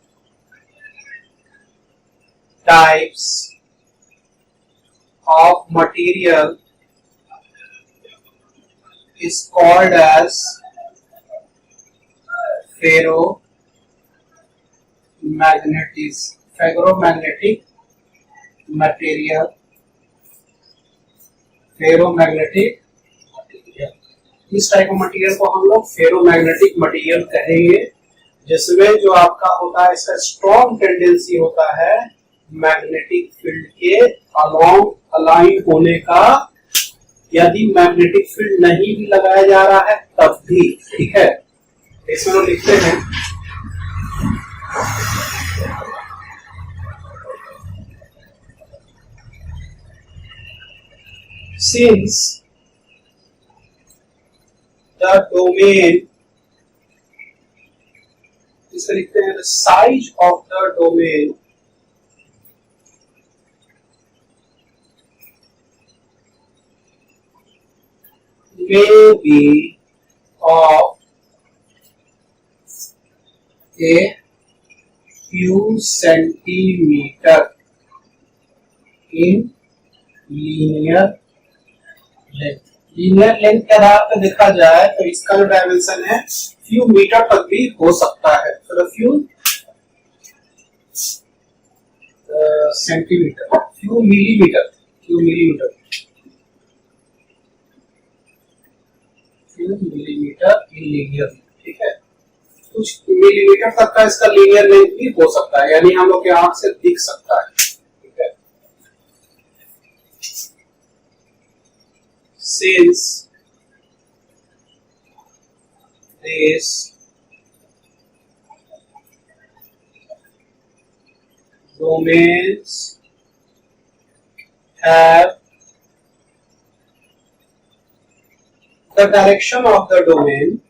types of material is called as ferromagnetic material, ferromagnetic material. इस type of material को हम लोग ferromagnetic material कहेंगे, जिसमें जो आपका होता है इसका स्ट्रॉन्ग टेंडेंसी होता है मैग्नेटिक फील्ड के अलोंग अलाइन होने का, यदि मैग्नेटिक फील्ड नहीं भी लगाया जा रहा है तब भी। ठीक है, इसमें हम लिखते हैं since the domain, इसे लिखते हैं the size of the domain may be of a few centimeter in linear length. Linear length के आधार पर देखा जाए तो इसका जो डायमेंशन है फ्यू मीटर तक भी हो सकता है, तो few centimetre, few millimetre, few millimetre, few millimetre in linear. ठीक है, कुछ मिलीमीटर तक का इसका लीनियर लेंथ भी हो सकता है, यानी हम लोग के आंख से दिख सकता है। Since this domains have the direction of the domain,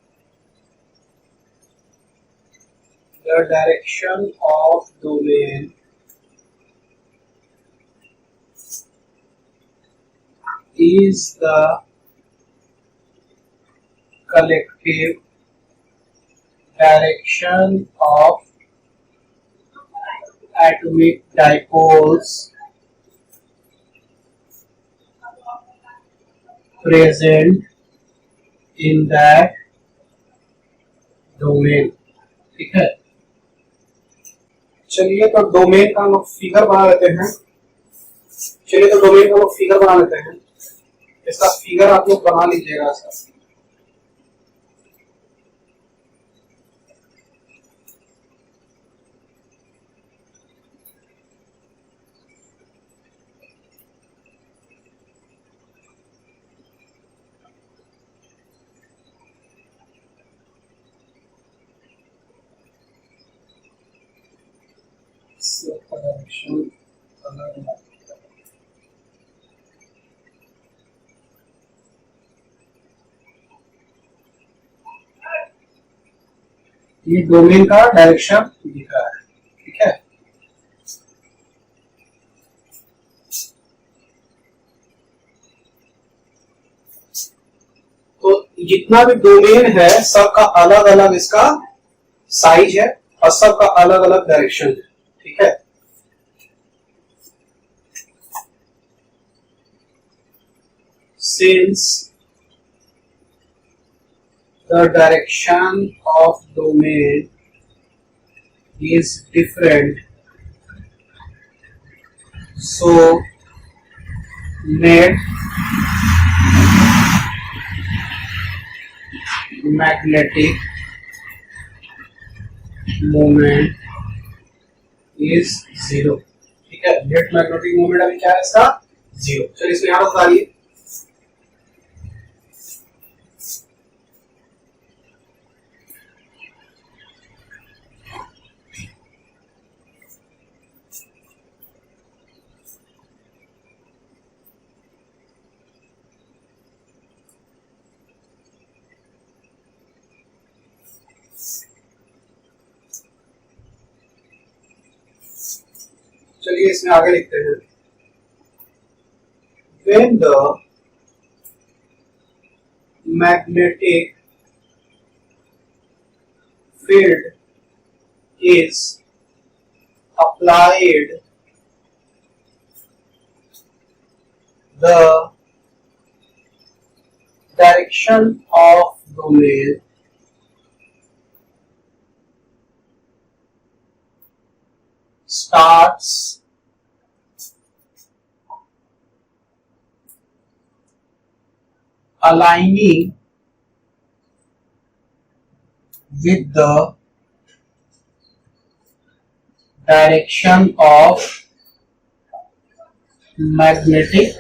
the direction of domain is the collective direction of atomic dipoles present in that domain. ठीक है, चलिए तो डोमेन का हम लोग फिगर बना लेते हैं। इसका फिगर आप लोग बना लीजिएगा सर। ये डोमेन का डायरेक्शन दिख रहा है, ठीक है। तो जितना भी डोमेन है सबका अलग अलग इसका साइज है और सबका अलग अलग डायरेक्शन है, ठीक है। Since the direction of domain is different, so net magnetic moment is zero, ठीक है। नेट मैग्नेटिक मोमेंट अभी क्या है इसका? जीरो। चलिए इसको यहां बता दिए। चलिए इसमें आगे लिखते हैं। When the magnetic field is applied, the direction of domain starts aligning with the direction of magnetic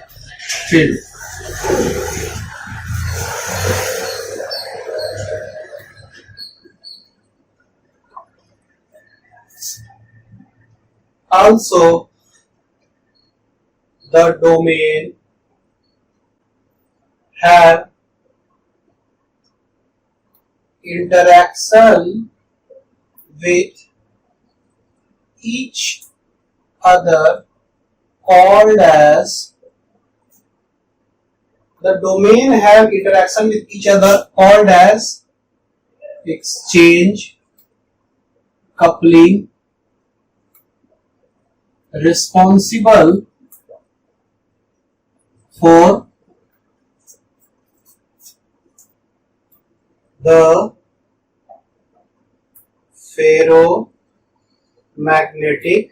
field. Also, the domain have interaction with each other called as exchange, coupling, responsible for the ferromagnetic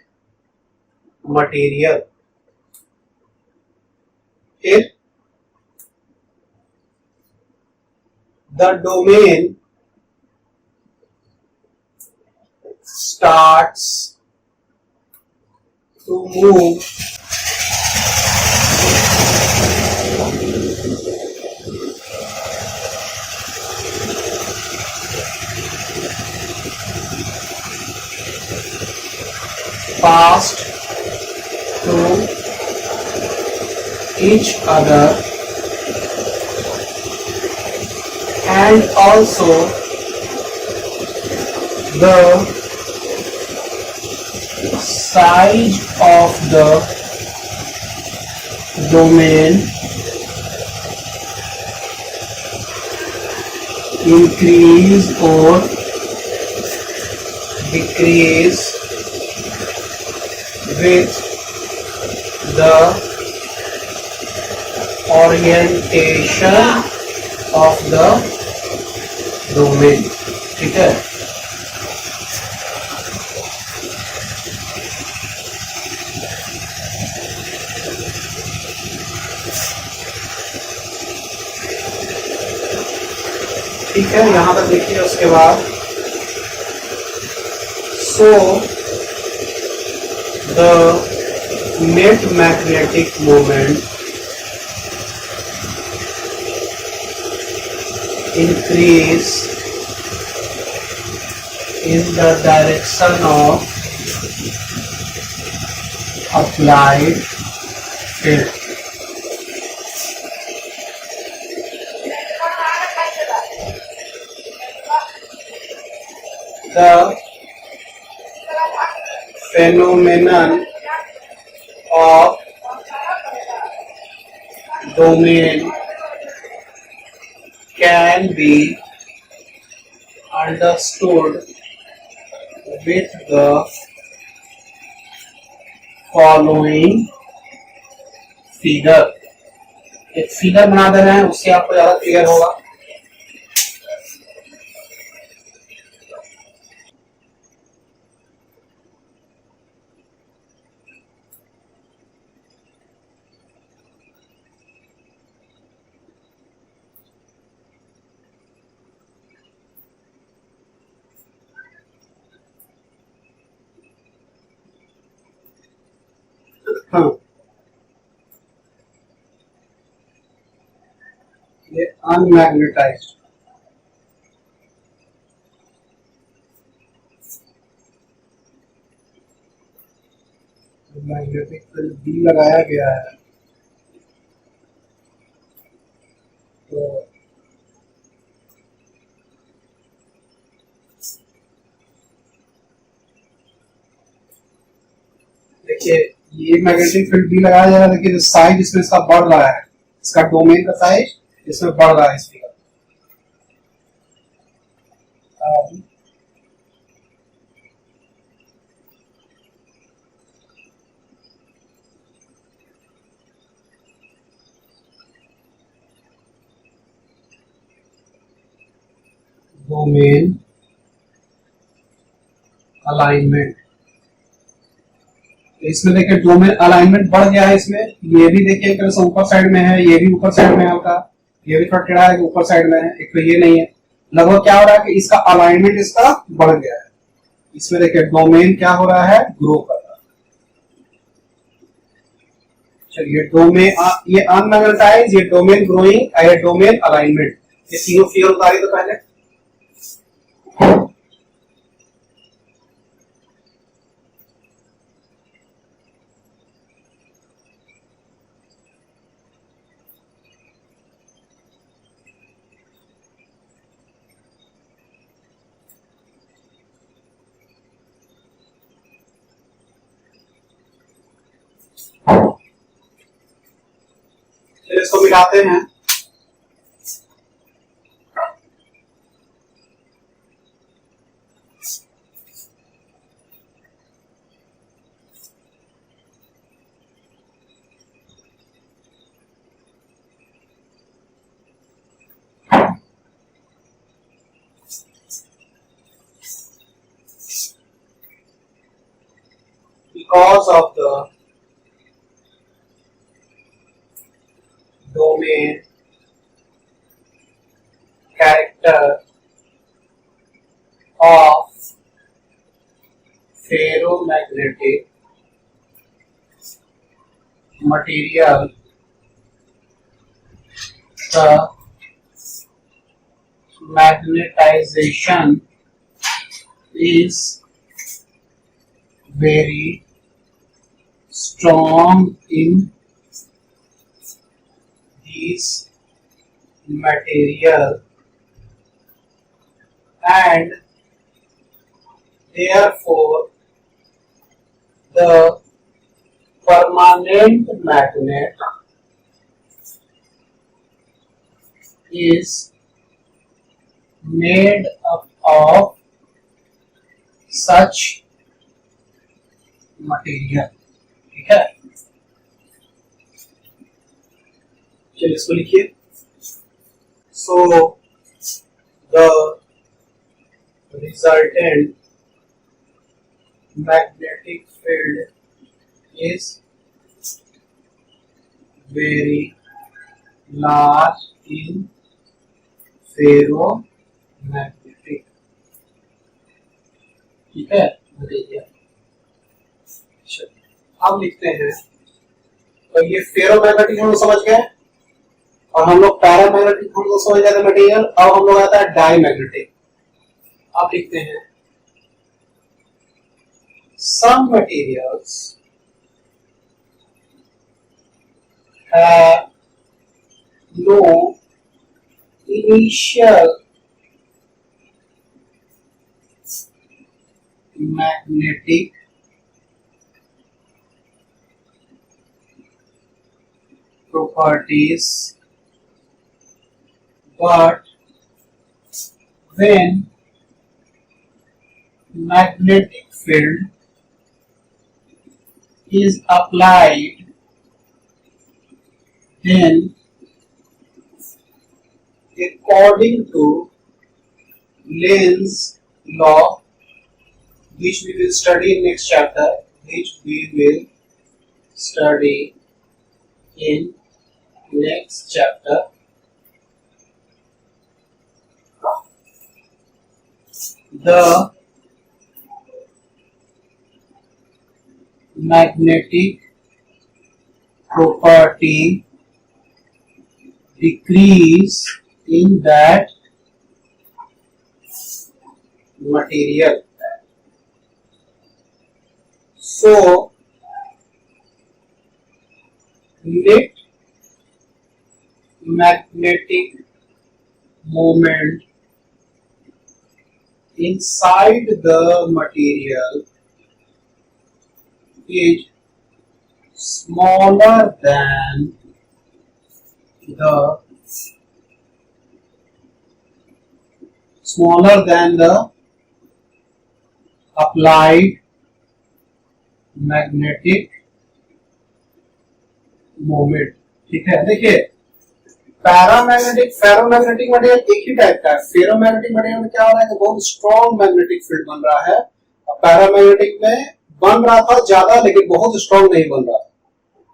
material. If the domain starts to move fast to each other, and also the size of the domain increase or decrease with the orientation of the domain. ठीक है, ठीक है, यहां तक देखिए। उसके बाद so the net magnetic moment increase in the direction of applied field. The phenomenon of domain can be understood with the following figure. एक फिगर बना दे रहे हैं, उससे आपको ज्यादा क्लियर होगा। हाँ, ये अनमैग्नेटाइज्ड मैग्नेटिक फील्ड बी लगाया गया है, तो देखिए ये मैग्नेटिक फील्ड बी लगाया जा रहा है। देखिए जो साइज इसमें इसका बढ़ रहा है, इसका डोमेन का साइज इसमें बढ़ रहा है इस फिगर। डोमेन अलाइनमेंट, इसमें देखिए डोमेन अलाइनमेंट बढ़ गया है इसमें। ये भी देखिए कैसे ऊपर साइड में है, ये भी ऊपर साइड में है हल्का, ये भी थोड़ा टेढ़ा है कि ऊपर साइड में है, एक तो ये नहीं है। लगभग क्या हो रहा है कि इसका अलाइनमेंट इसका बढ़ गया है। इसमें देखिए डोमेन क्या हो रहा है, ग्रो कर रहा है। चलिए डोमेन, ये अनमैग्नेटाइज, ये डोमेन ग्रोइंग, ये डोमेन अलाइनमेंट, ये तीनों फिगर उतारी तो पहले। इसको मिलाते हैं। Because of the domain character of ferromagnetic material, the magnetization is very strong in these material and therefore the permanent magnet is made up of such material। ठीक है, चलिए इसको लिखिए। So the resultant magnetic field is very large in ferromagnetic। ठीक है, बताइए। अब लिखते हैं, तो ये फेरोमैग्नेटिक हम लोग समझ गए और हम लोग पैरामैग्नेटिक हम लोग समझ गए थे मटेरियल। अब हम लोग आता है डाईमैग्नेटिक। आप लिखते हैं some materials have no initial magnetic properties, but when magnetic field is applied, then according to Lenz's law, which we will study in next chapter, the magnetic property decrease in that material. So net magnetic moment inside the material is smaller than the applied magnetic moment। ठीक है, देखिए paramagnetic ferromagnetic material एक ही type का है। Ferromagnetic material में क्या हो रहा है कि बहुत स्ट्रॉन्ग मैग्नेटिक फील्ड बन रहा है, और पैरामैग्नेटिक में बन रहा था ज्यादा लेकिन बहुत स्ट्रॉन्ग नहीं बन रहा।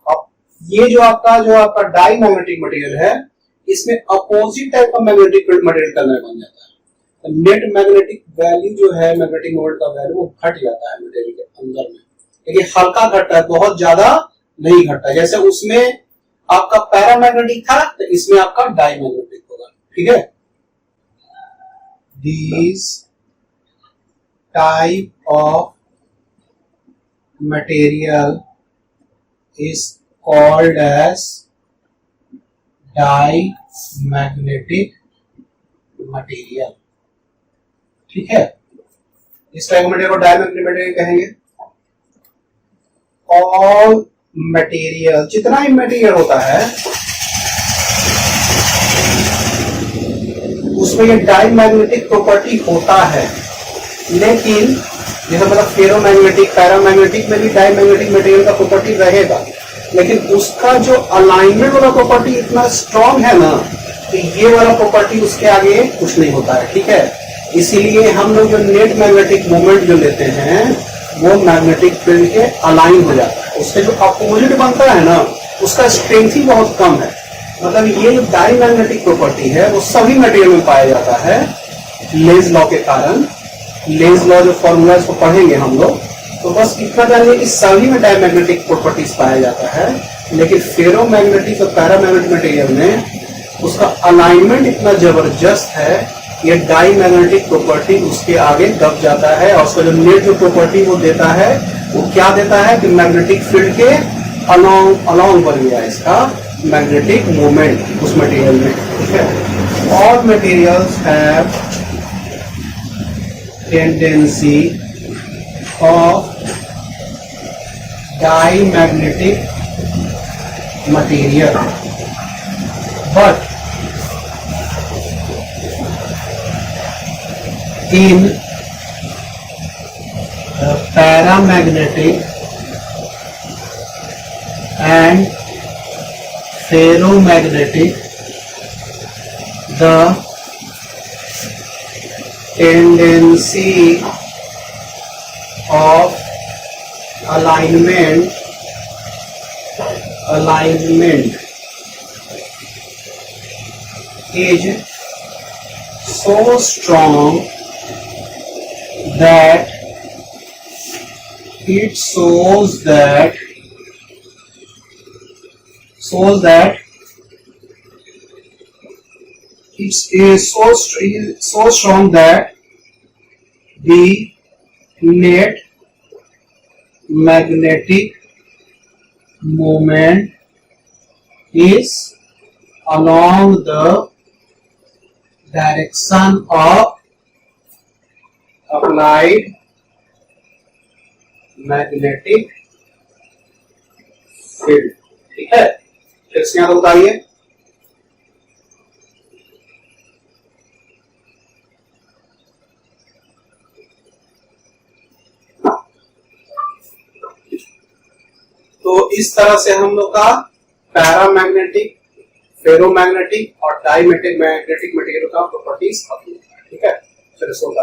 अब ये जो आपका डाई मैग्नेटिक मटेरियल है, इसमें अपोजिट टाइप का मैग्नेटिक फील्ड मटेरियल का बन जाता है। तो नेट मैग्नेटिक वैल्यू जो है मैग्नेटिक मोमेंट का वैल्यू वो घट जाता है मटेरियल के अंदर में, लेकिन हल्का घटता है, बहुत ज्यादा नहीं घटता। जैसे उसमें आपका पैरामैग्नेटिक था तो इसमें आपका डाईमैग्नेटिक होगा। ठीक है, these type of material is called as diamagnetic material। ठीक है, इस टाइप मटेरियल को डायमैग्नेटिक मटेरियल कहेंगे। ऑल मटेरियल, जितना ही मटेरियल होता है उसमें ये डायमैग्नेटिक प्रॉपर्टी होता है, लेकिन जैसे मतलब फेरोमैग्नेटिक पैरामैग्नेटिक में भी डायमैग्नेटिक मटेरियल का प्रॉपर्टी रहेगा, लेकिन उसका जो अलाइनमेंट वाला प्रॉपर्टी इतना स्ट्रॉन्ग है ना कि ये वाला प्रॉपर्टी उसके आगे कुछ नहीं होता है। ठीक है, इसीलिए हम लोग जो नेट मैग्नेटिक मोमेंट जो लेते हैं वो मैग्नेटिक फील्ड के अलाइन हो जाता है, उससे जो अपोजिट बनता है ना उसका स्ट्रेंथ ही बहुत कम है। मतलब ये जो डायमैग्नेटिक प्रॉपर्टी है वो सभी मटेरियल में पाया जाता है लेंज लॉ के कारण। लेंज लॉ जो फॉर्मूला इसको पढ़ेंगे हम लोग, तो बस इतना जानिए कि सभी में डायमैग्नेटिक प्रॉपर्टीज पाया जाता है, लेकिन फेरोमैग्नेटिक और पैरामैग्नेटिक मटेरियल में उसका अलाइनमेंट इतना जबरदस्त है, ये डाईमैग्नेटिक प्रॉपर्टी उसके आगे दब जाता है और उसका जो नेट जो प्रॉपर्टी वो देता है वो क्या देता है कि मैग्नेटिक फील्ड के अलोंग अलोंग बन गया इसका मैग्नेटिक मोमेंट उस मटेरियल में, ठीक है। All materials have tendency of diamagnetic material, but in paramagnetic and ferromagnetic, the tendency of alignment is so strong that it shows that it is so strong that the net magnetic moment is along the direction of applied magnetic field, ठीक है। फिर से यहां बताइए, तो इस तरह से हम लोग का पैरामैग्नेटिक, फेरोमैग्नेटिक और डाईमैग्नेटिक मटेरियल का प्रॉपर्टीज, ठीक है। चलिए सोल्व